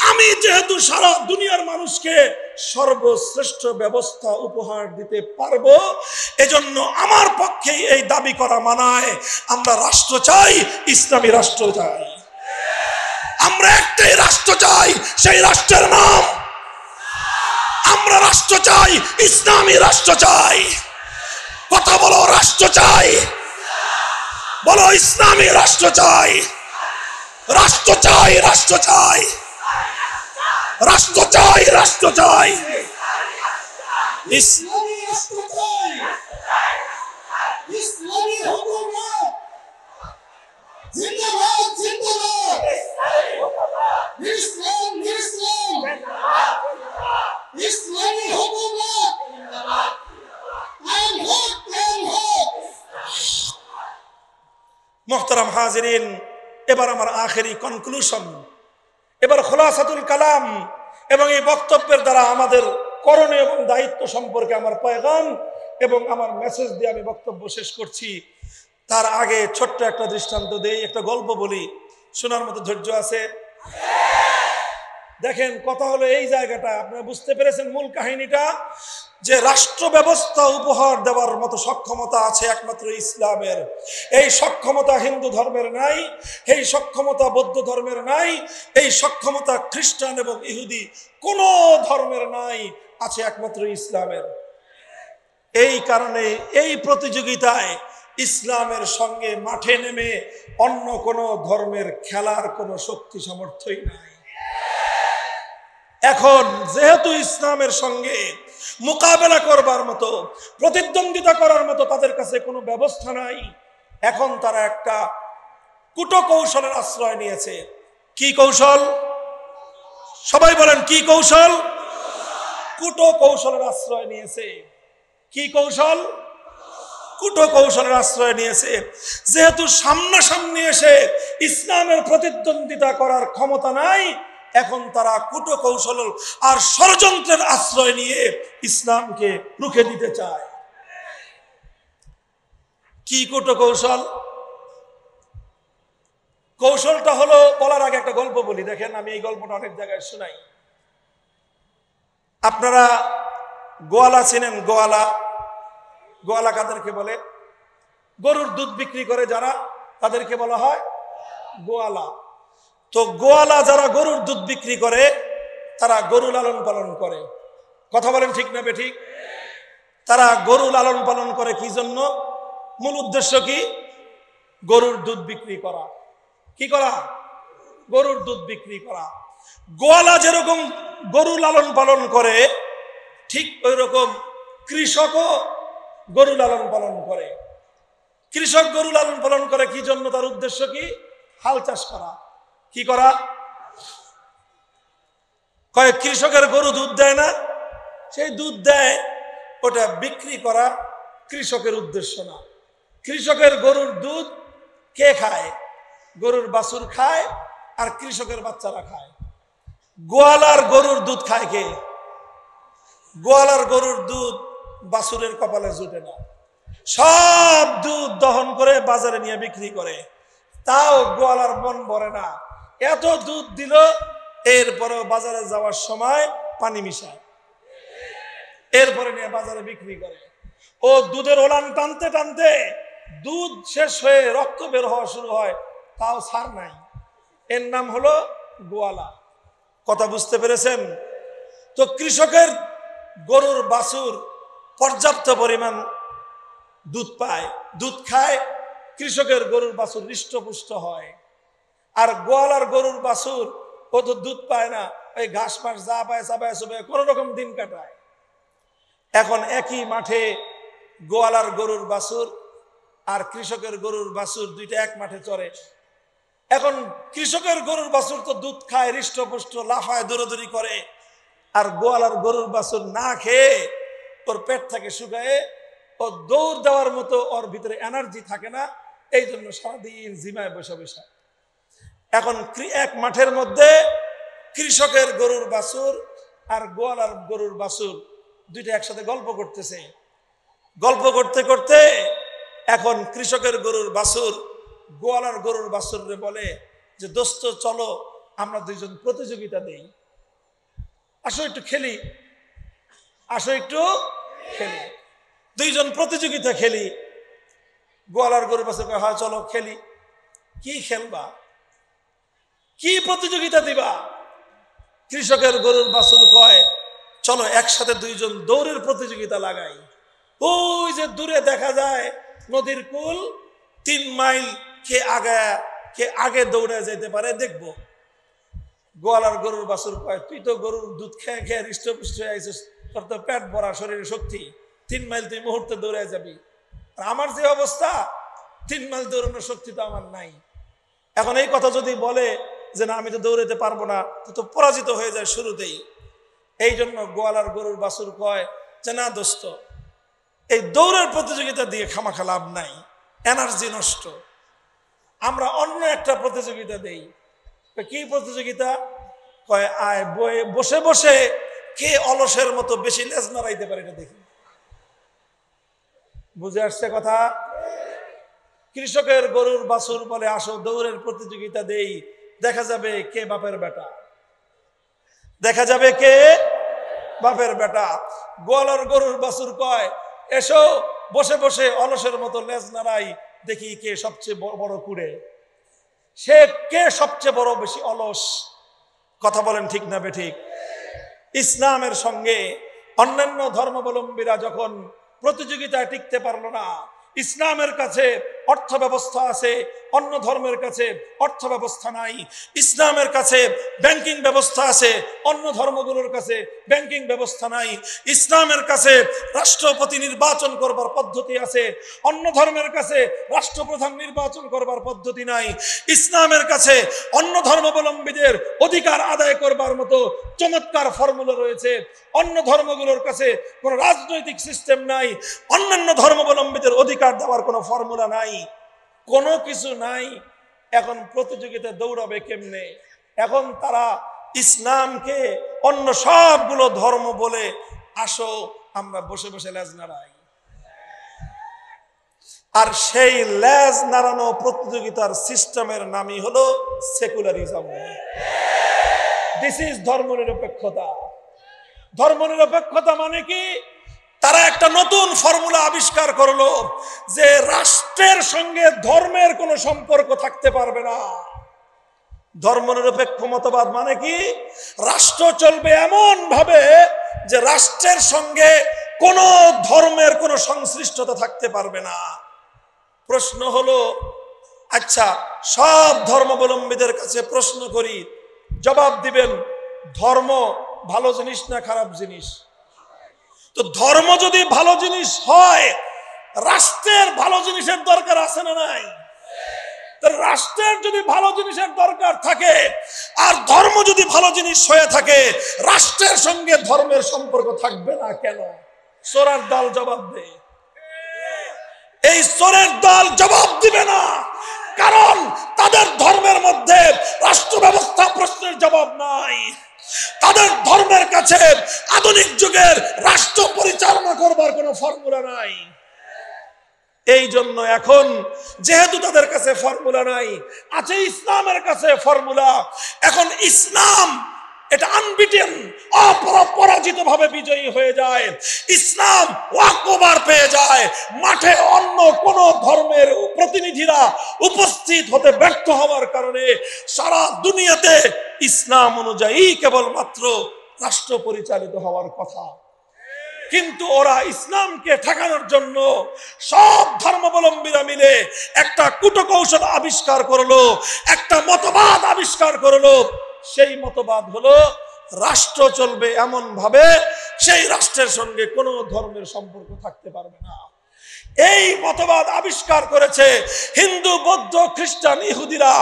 আমি যেহেতু সারা দুনিয়ার মানুষকে সর্বশ্রেষ্ঠ ব্যবস্থা উপহার দিতে পারবো, এজন্য আমার পক্ষেই এই দাবি করা মানায় আমরা রাষ্ট্র চাই, ইসলামী রাষ্ট্র চাই। আমরা একটাই রাষ্ট্র চাই, সেই রাষ্ট্রের নাম, আমরা রাষ্ট্র চাই, ইসলামী রাষ্ট্র চাই। কথা বলো, রাষ্ট্র চাই, বলো ইসলামী রাষ্ট্র চাই, রাষ্ট্র চাই, রাষ্ট্র চাই, রাষ্ট্র চাই, রাষ্ট্র চাই, ইসলামী রাষ্ট্র চাই, ইসলামী হুকুমত জিন্দাবাদ, জিন্দাবাদ, ইসলাম, ইসলাম, ইসলামী হুকুমত জিন্দাবাদ, কায়েম হোক, কায়েম হোক। মুহতারাম হাজিরিন, এবার আমার আখেরি কনক্লুশন, এবার খোলাসাতুল কালাম এবং এই বক্তব্যের দ্বারা আমাদের করণীয় এবং দায়িত্ব সম্পর্কে আমার পয়গাম এবং আমার মেসেজ দিয়ে আমি বক্তব্য শেষ করছি। তার আগে ছোট্ট একটা দৃষ্টান্ত দেই, একটা গল্প বলি, শোনার মতো ধৈর্য আছে? দেখেন, কথা হলো এই জায়গাটা, আপনারা বুঝতে পেরেছেন মূল কাহিনীটা, যে রাষ্ট্র ব্যবস্থা উপহার দেওয়ার মতো সক্ষমতা আছে একমাত্র ইসলামের। এই সক্ষমতা হিন্দু ধর্মের নাই, এই সক্ষমতা বৌদ্ধ ধর্মের নাই, এই সক্ষমতা খ্রিস্টান এবং ইহুদি কোন ধর্মের নাই, আছে একমাত্র ইসলামের। এই কারণে এই প্রতিযোগিতায় ইসলামের সঙ্গে মাঠে নেমে অন্য কোন ধর্মের খেলার কোনো শক্তি সামর্থ্যই নাই। এখন যেহেতু ইসলামের সঙ্গে মোকাবেলা করবার মতো, প্রতিদ্বন্দ্বিতা করার মতো তাদের কাছে কোনো ব্যবস্থা নাই, এখন তারা একটা কূটকৌশলের আশ্রয় নিয়েছে। কি কৌশল? সবাই বলেন কি কৌশল? কূটকৌশলের আশ্রয় নিয়েছে। কি কৌশল? কূটকৌশলের আশ্রয় নিয়েছে। যেহেতু সামনাসামনি এসে ইসলামের প্রতিদ্বন্দ্বিতা করার ক্ষমতা নাই, এখন তারা কূটকৌশল আর ষড়যন্ত্রের আশ্রয় নিয়ে ইসলামকে রুখে দিতে চায়। কি কূটকৌশল? কৌশলটা হলো, বলার আগে একটা গল্প বলি। দেখেন, আমি এই গল্পটা অনেক জায়গায় শোনাই। আপনারা গোয়ালা চিনেন? গোয়ালা, গোয়ালা কাদেরকে বলে? গরুর দুধ বিক্রি করে যারা, তাদেরকে বলা হয় গোয়ালা। তো গোয়ালা যারা গরুর দুধ বিক্রি করে, তারা গরু লালন পালন করে। কথা বলেন ঠিক না বেঠিক? তারা গরু লালন পালন করে কি জন্য? মূল উদ্দেশ্য কি? গরুর দুধ বিক্রি করা। কি করা? গরুর দুধ বিক্রি করা। গোয়ালা যেরকম গরু লালন পালন করে, ঠিক ওই রকম কৃষকও গরু লালন পালন করে। কৃষক গরু লালন পালন করে কি জন্য? তার উদ্দেশ্য কি? হাল চাষ করা। কি করা? কয়েক কৃষকের গরু দুধ দেয় না, সেই দুধ দেয়, ওটা বিক্রি করা কৃষকের উদ্দেশ্য না। কৃষকের গরুর দুধ কে খায়? গরুর বাছুর খায়, আর কৃষকের বাচ্চারা খায়। গোয়ালার গরুর দুধ খায় কে? গোয়ালার গরুর দুধ বাছুরের কপালে জুটে না, সব দুধ দহন করে বাজারে নিয়ে বিক্রি করে। তাও গোয়ালার মন ভরে না, এত দুধ দিল, এরপরেও বাজারে যাওয়ার সময় পানি মিশায়, এরপরে নিয়ে বাজারে বিক্রি করে। ও দুধের ওলান টানতে টানতে দুধ শেষ হয়ে রক্ত বের হওয়া শুরু হয়, তাও ছাড় নাই, এর নাম হলো গোয়ালা। কথা বুঝতে পেরেছেন? তো কৃষকের গরুর বাছুর পর্যাপ্ত পরিমাণ দুধ পায়, দুধ খায়, কৃষকের গরুর বাছুর হৃষ্টপুষ্ট হয়। আর গোয়ালার গরুর বাছুর ও তো দুধ পায় না, ওই ঘাস মাস যা পায় চাপায় চুপায় কোন রকম দিন কাটায়। এখন একই মাঠে গোয়ালার গরুর বাছুর আর কৃষকের গরুর বাছুর দুইটা এক মাঠে চরে। এখন কৃষকের গরুর বাছুর তো দুধ খায়, হৃষ্টপুষ্ট, লাফায়, দৌড়াদৌড়ি করে। আর গোয়ালার গরুর বাছুর না খেয়ে ওর পেট থেকে শুকায়ে, ও দৌড় দেওয়ার মতো ওর ভিতরে এনার্জি থাকে না, এই জন্য সারাদিন জিমায় বসে বসে। এখন এক মাঠের মধ্যে কৃষকের গরুর বাছুর আর গোয়ালার গরুর বাছুর দুইটা একসাথে গল্প করতেছে। গল্প করতে করতে এখন কৃষকের গরুর বাছুর গোয়ালার গরুর বাছুররে বলে যে, দোস্ত চলো আমরা দুইজন প্রতিযোগিতা দেই, আসো একটু খেলি, আসো একটু খেলি, দুইজন প্রতিযোগিতা খেলি। গোয়ালার গরুর বাছুর কয়, হয় চলো খেলি। কি খেলবা, কি প্রতিযোগিতা দিবা? কৃষকের গরুর বাছুর কয়, চলো একসাথে দুইজন দৌড়ের প্রতিযোগিতা লাগাই। ওই যে দূরে দেখা যায় নদীর কুল, 3 মাইল কে আগে দৌড়ে যেতে পারে দেখবো। গোয়ালার গরুর বাছুর কয়, তুই তো গরুর দুধ খেয়ে খেয়ে হৃষ্টপুষ্ট হয়ে আইছিস, তোর তো পেট ভরা, শরীরে শক্তি, 3 মাইল তুই মুহূর্তে দৌড়ে যাবি। আর আমার যে অবস্থা, 3 মাইল দৌড়ানোর শক্তি তো আমার নাই। এখন এই কথা যদি বলে যে না আমি তো দৌড়াতে পারবো না, তো পরাজিত হয়ে যায় শুরুতেই। এই জন্য গোয়ালার গরুর বাছুর কয় যে, না দোস্ত, এই দৌড়ের প্রতিযোগিতা দিয়ে খামাখা লাভ নাই, এনার্জি নষ্ট, আমরা অন্য একটা প্রতিযোগিতা দেই। কি প্রতিযোগিতা? কয় আয় বসে বসে কে অলসের মতো বেশি লেজ নাড়াইতে পারে, এটা দেখি। বুঝে আসছে কথা? কৃষকের গরুর বাছুর বলে, আসো দৌড়ের প্রতিযোগিতা দেই, দেখা যাবে কে বাপের বেটা, দেখা যাবে কে বাপের বেটা। গোয়ালার গরুর বাছুর কয়, এসো বসে বসে অলসের মতো লেজ নাড়াই, দেখি কে সবচেয়ে বড় কুড়ে, সে কে সবচেয়ে বড় বেশি অলস। কথা বলেন ঠিক না বেঠিক? ইসলামের সঙ্গে অন্যান্য ধর্মাবলম্বীরা যখন প্রতিযোগিতায় টিকতে পারলো না, ইসলামের কাছে অর্থ ব্যবস্থা আছে, অন্য ধর্মের কাছে অর্থ ব্যবস্থা নাই। ইসলামের কাছে ব্যাংকিং ব্যবস্থা আছে, অন্য ধর্মগুলোর কাছে ব্যাংকিং ব্যবস্থা নাই। ইসলামের কাছে রাষ্ট্রপতি নির্বাচন করবার পদ্ধতি আছে, অন্য ধর্মের কাছে রাষ্ট্রপ্রধান নির্বাচন করবার পদ্ধতি নাই। ইসলামের কাছে অন্য ধর্মাবলম্বীদের অধিকার আদায় করবার মতো চমৎকার ফর্মুলা রয়েছে, অন্য ধর্মগুলোর কাছে কোনো রাজনৈতিক সিস্টেম নাই, অন্যান্য ধর্মাবলম্বীদের অধিকার দেওয়ার কোনো ফর্মুলা নাই, কোনো কিছু নাই। এখন প্রতিযোগিতা দৌড়াবে কেমনে? এখন তারা ইসলামকে অন্য সবগুলো ধর্ম বলে, আসো আমরা বসে বসে লেজ নাড়াই। আর সেই লেজ নাড়ানো প্রতিযোগিতার সিস্টেমের নামই হলো সেকুলারিজম। দিস ইজ ধর্মনিরপেক্ষতা। ধর্মনিরপেক্ষতা মানে কি? তারা একটা নতুন ফর্মুলা আবিষ্কার করলো যে রাষ্ট্রের সঙ্গে ধর্মের কোনো সম্পর্ক থাকতে পারবে না। ধর্মনিরপেক্ষ মতবাদ মানে কি? রাষ্ট্র চলবে এমন ভাবে যে রাষ্ট্রের সঙ্গে কোন ধর্মের কোনো সংশ্লিষ্টতা থাকতে পারবে না। প্রশ্ন হলো, আচ্ছা সব ধর্মাবলম্বীদের কাছে প্রশ্ন করি, জবাব দিবেন ধর্ম ভালো জিনিস না খারাপ জিনিস? তো ধর্ম যদি ভালো জিনিস হয়, রাষ্ট্রের ভালো জিনিসের দরকার আছে না নাই? রাষ্ট্রের যদি ভালো জিনিসের দরকার থাকে আর ধর্ম যদি ভালো জিনিস হয়ে থাকে, রাষ্ট্রের সঙ্গে ধর্মের সম্পর্ক থাকবে না কেন? চোরের দল জবাব দে। এই চোরের দল জবাব দিবে না, কারণ তাদের ধর্মের মধ্যে রাষ্ট্র ব্যবস্থা প্রশ্নের জবাব নাই। তাদের ধর্মের কাছে আধুনিক যুগের রাষ্ট্র পরিচালনা করবার কোনো ফর্মুলা নাই। এই জন্য এখন যেহেতু তাদের কাছে ফর্মুলা নাই, আছে ইসলামের কাছে ফর্মুলা। এখন ইসলাম এটা আনবিটেন, অপরাজিত ভাবে বিজয়ী হয়ে যায়। ইসলাম ওয়াকওভার পেয়ে যায়। মাঠে অন্য কোন ধর্মের প্রতিনিধিরা উপস্থিত হতে ব্যর্থ হওয়ার কারণে সারা দুনিয়াতে ইসলাম অনুযায়ী কেবলমাত্র রাষ্ট্র পরিচালিত হওয়ার কথা। কিন্তু ওরা ইসলামকে ঠেকানোর জন্য সব ধর্মাবলম্বীরা মিলে একটা কূটকৌশল আবিষ্কার করলো, একটা মতবাদ আবিষ্কার করলো। সেই মতবাদ হলো রাষ্ট্র চলবে এমন ভাবে সেই রাষ্ট্রের সঙ্গে কোনো ধর্মের সম্পর্ক থাকতে পারবে না। এই মতবাদ আবিষ্কার করেছে হিন্দু, বৌদ্ধ, খ্রিস্টান, ইহুদিরা,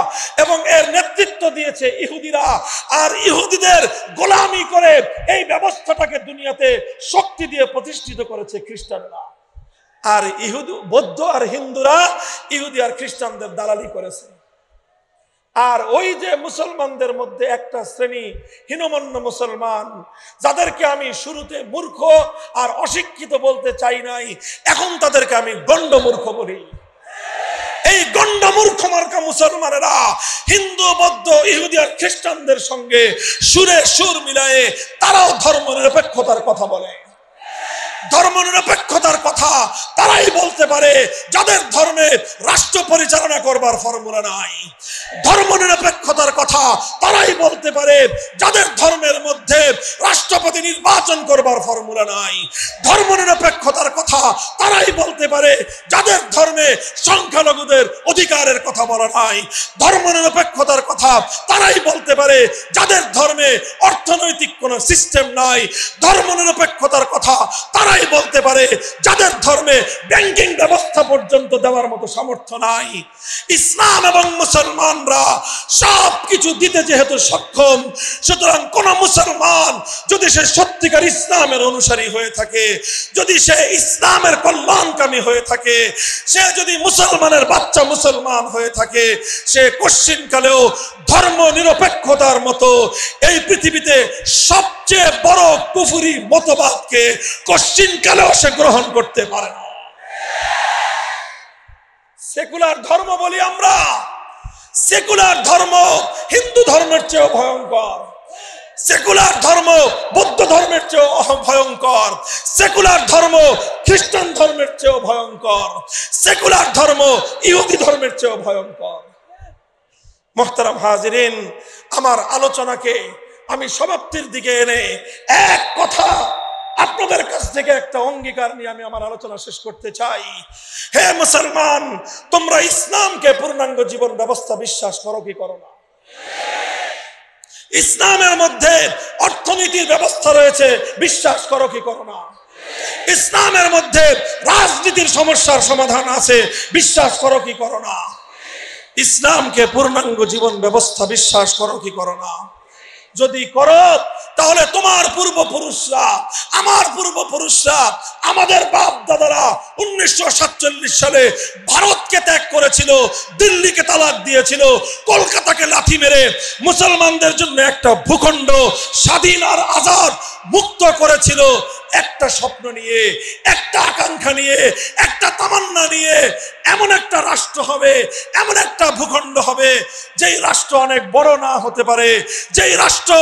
এবং এর নেতৃত্ব দিয়েছে ইহুদিরা। আর ইহুদিদের গোলামি করে এই ব্যবস্থাটাকে দুনিয়াতে শক্তি দিয়ে প্রতিষ্ঠিত করেছে খ্রিস্টানরা। আর ইহুদি, বৌদ্ধ আর হিন্দুরা ইহুদি আর খ্রিস্টানদের দালালি করেছে। আর ওই যে মুসলমানদের মধ্যে একটা শ্রেণী হীনমন্য মুসলমান, যাদেরকে আমি শুরুতে মূর্খ আর অশিক্ষিত বলতে চাই নাই, এখন তাদেরকে আমি গণ্ডমূর্খ বলি। এই গণ্ডমূর্খ মার্কা মুসলমানেরা হিন্দু, বৌদ্ধ, ইহুদি আর খ্রিস্টানদের সঙ্গে সুরে সুর মিলায়ে তারাও ধর্মনিরপেক্ষতার কথা বলে। ধর্মনিরপেক্ষতার কথা তারাই বলতে পারে যাদের ধর্মে রাষ্ট্র পরিচালনা করবার ফর্মুলা নাই। ধর্মনিরপেক্ষতার কথা তারাই বলতে পারে যাদের ধর্মের মধ্যে রাষ্ট্রপতি নির্বাচন করবার ফর্মুলা নাই। ধর্মনিরপেক্ষতার কথা তারাই বলতে পারে যাদের ধর্মে সংখ্যালঘুদের অধিকারের কথা বলা নাই। ধর্মনিরপেক্ষতার কথা তারাই বলতে পারে যাদের ধর্মে অর্থনৈতিক কোনো সিস্টেম নাই। ধর্মনিরপেক্ষতার কথা তারাই বলতে পারে যাদের ধর্মে ব্যাংকিং ব্যবস্থা পর্যন্ত দেওয়ার মতো সামর্থ্য নাই। ইসলাম এবং মুসলমানরা সব কিছু দিতে যেহেতু সক্ষম, সুতরাং কোন মুসলমান যদি সে সত্যিকার ইসলামের অনুসারী হয়ে থাকে, যদি সে ইসলামের কল্যাণকামী হয়ে থাকে, সে যদি মুসলমানের বাচ্চা মুসলমান হয়ে থাকে, সে কশ্চিনকালেও ধর্ম নিরপেক্ষতার মতো এই পৃথিবীতে সবচেয়ে বড় কুফরি মতবাদকে কশ্চিনকালেও সে গ্রহণ করতে পারে না। সেকুলার ধর্ম বলি আমরা। সেকুলার ধর্ম হিন্দু ধর্মের চেয়েও ভয়ঙ্কর। সেকুলার ধর্ম বৌদ্ধ ধর্মের চেয়েও ভয়ঙ্কর। সেকুলার ধর্ম খ্রিস্টান ধর্মের চেয়েও ভয়ঙ্কর। সেকুলার ধর্ম ইহুদি ধর্মের চেয়েও ভয়ঙ্কর। মুহতারাম হাজিরিন, আমার আলোচনাকে আমি সমাপ্তির দিকে এনে এক কথা আপনাদের কাছ থেকে একটা অঙ্গীকার নিয়ে আমি আমার আলোচনা শেষ করতে চাই। হে মুসলমান, তোমরা ইসলামকে পূর্ণাঙ্গ জীবন ব্যবস্থা বিশ্বাস করো কি করো না? ইসলামের মধ্যে অর্থনীতির ব্যবস্থা রয়েছে, বিশ্বাস করো কি করো না? ইসলামের মধ্যে রাজনীতির সমস্যার সমাধান আছে, বিশ্বাস করো কি করো না? ইসলামকে পূর্ণাঙ্গ জীবন ব্যবস্থা বিশ্বাস করো কি করো না? যদি করো তাহলে তোমার পূর্বপুরুষরা, আমার পূর্বপুরুষরা, আমাদের বাপ দাদারা 1947 সালে ভারতকে ত্যাগ করেছিল, দিল্লিকে তালাক দিয়েছিল, কলকাতাকে লাথি মেরে মুসলমানদের জন্য একটা ভূখণ্ড স্বাধীন আর আজাদ মুক্ত করেছিল। একটা স্বপ্ন নিয়ে, একটা আকাঙ্ক্ষা নিয়ে, একটা তামান্না নিয়ে, এমন একটা রাষ্ট্র হবে, এমন একটা ভূখণ্ড হবে যেই রাষ্ট্র অনেক বড় না হতে পারে, যেই রাষ্ট্র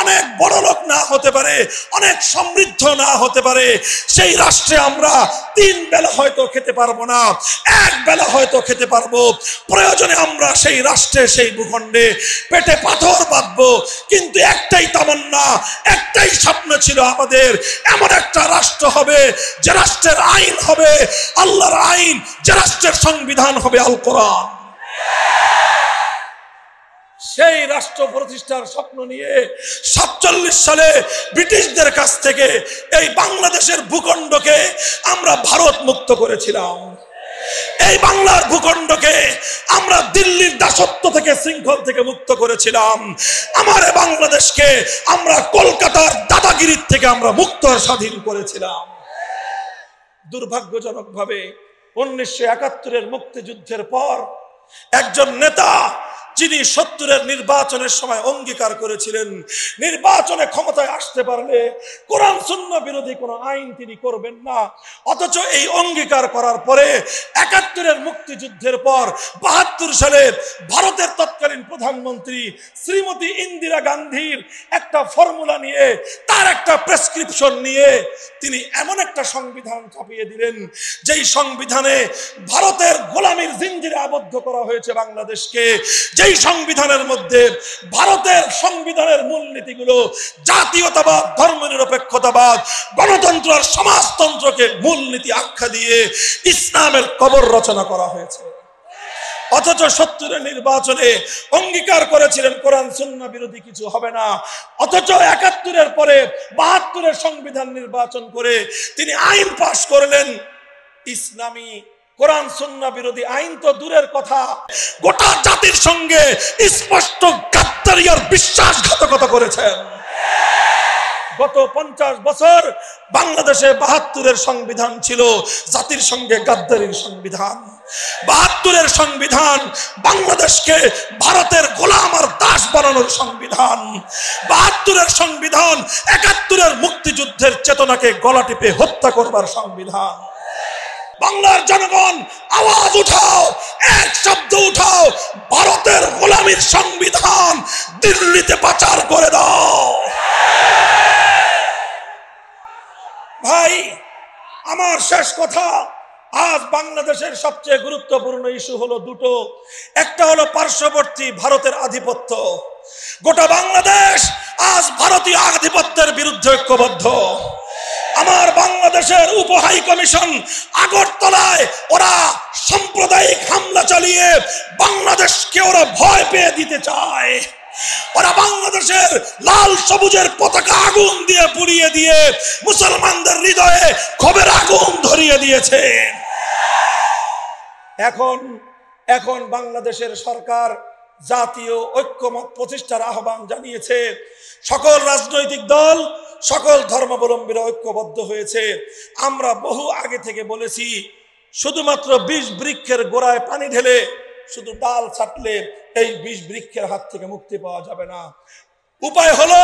অনেক বড় লোক না হতে পারে, অনেক সমৃদ্ধ না হতে পারে। সেই রাষ্ট্রে আমরা 3 বেলা হয়তো খেতে পারবো না, 1 বেলা হয়তো খেতে পারবো। প্রয়োজনে আমরা সেই রাষ্ট্রে, সেই ভূখণ্ডে পেটে পাথর বাঁধবো, কিন্তু একটাই তামান্না, একটাই স্বপ্ন ছিল আমাদের, এমন একটা রাষ্ট্র হবে যে রাষ্ট্রের আইন হবে আল্লাহর আইন, যে রাষ্ট্রের সংবিধান হবে আল কোরআন। সেই রাষ্ট্র প্রতিষ্ঠার স্বপ্ন নিয়ে 47 সালে ব্রিটিশদের কাছ থেকে এই বাংলাদেশের ভূখণ্ডকে আমরা ভারত মুক্ত করেছিলাম। এই বাংলার ভূখণ্ডকে আমরা দিল্লির দাসত্ব থেকে, শৃঙ্খল থেকে মুক্ত করেছিলাম। আমার বাংলাদেশকে আমরা কলকাতার দাদাগিরির থেকে আমরা মুক্ত আর স্বাধীন করেছিলাম। দুর্ভাগ্যজনকভাবে 1971-এর মুক্তিযুদ্ধের পর একজন নেতা যিনি ৭০-এর নির্বাচনের সময় অঙ্গীকার করেছিলেন নির্বাচনে ক্ষমতায় আসতে পারলে কোরআন সুন্নাহ বিরোধী কোনো আইন তিনি করবেন না, অথচ এই অঙ্গীকার করার পরে ৭১-এর মুক্তিযুদ্ধের পর ৭২ সালে ভারতের তৎকালীন প্রধানমন্ত্রী শ্রীমতী ইন্দিরা গান্ধীর একটা ফর্মুলা নিয়ে, তার একটা প্রেসক্রিপশন নিয়ে তিনি এমন একটা সংবিধান ছাপিয়ে দিলেন যেই সংবিধানে ভারতের গোলামীর জিঞ্জিরে আবদ্ধ করা হয়েছে বাংলাদেশকে, যেই সংবিধানের মধ্যে ভারতের সংবিধানের মূলনীতিগুলো জাতীয়তাবাদ, ধর্মনিরপেক্ষতাবাদ, গণতন্ত্র আর সমাজতন্ত্রকে মূলনীতি আখ্যা দিয়ে ইসলামের কবর রচনা করা হয়েছে। অথচ ৭০-এর নির্বাচনে অঙ্গীকার করেছিলেন কোরআন সুন্নাহ বিরোধী কিছু হবে না, অথচ ৭১-এর পরে ৭২-এর সংবিধান নির্বাচন করে তিনি আইন পাশ করলেন ইসলামী কোরআন সুন্নাহ বিরোধী আইন তো দূরের কথা, গোটা জাতির সঙ্গে স্পষ্ট গাদ্দারি আর বিশ্বাসঘাতকতা করেছেন। গত ৫০ বছর বাংলাদেশে ৭২-এর সংবিধান ছিল জাতির সঙ্গে গাদ্দারির সংবিধান। ৭২-এর সংবিধান বাংলাদেশকে ভারতের গোলাম আর দাস বানানোর সংবিধান। ৭২-এর সংবিধান ৭১-এর মুক্তিযুদ্ধের চেতনাকে গলা টিপে হত্যা করবার সংবিধান। বাংলার জনগণ আওয়াজ উঠাও, এক শব্দ উঠাও, ভারতের গোলামীর সংবিধান দিল্লিতে পাচার করে দাও। ভাই আমার শেষ কথা, আজ বাংলাদেশের সবচেয়ে গুরুত্বপূর্ণ ইস্যু হলো দুটো। একটা হলো পার্শ্ববর্তী ভারতের আধিপত্য। গোটা বাংলাদেশ আজ ভারতীয় আধিপত্যের বিরুদ্ধে ঐক্যবদ্ধ। আমার বাংলাদেশের উপ হাই কমিশন আগরতলায় ওরা সাম্প্রদায়িক হামলা চালিয়ে বাংলাদেশকে ওরা ভয় পেয়ে দিতে চায়। ওরা বাংলাদেশের লাল সবুজের পতাকা আগুন দিয়ে পুড়িয়ে দিয়ে মুসলমানদের হৃদয়ে ক্ষোভের আগুন ধরিয়ে দিয়েছে। এখন বাংলাদেশের সরকার জাতীয় ঐক্যমত প্রতিষ্ঠার আহ্বান জানিয়েছে। সকল রাজনৈতিক দল, সকল ধর্মাবলম্বীরা ঐক্যবদ্ধ হয়েছে। আমরা বহু আগে থেকে বলেছি, শুধুমাত্র ২০ বৃক্ষের গোড়ায় পানি ঢেলে শুধু ডাল ছাটলে এই ২০ বৃক্ষের হাত থেকে মুক্তি পাওয়া যাবে না। উপায় হলো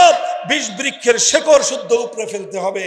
২০ বৃক্ষের শেকড় শুদ্ধ উপড়ে ফেলতে হবে।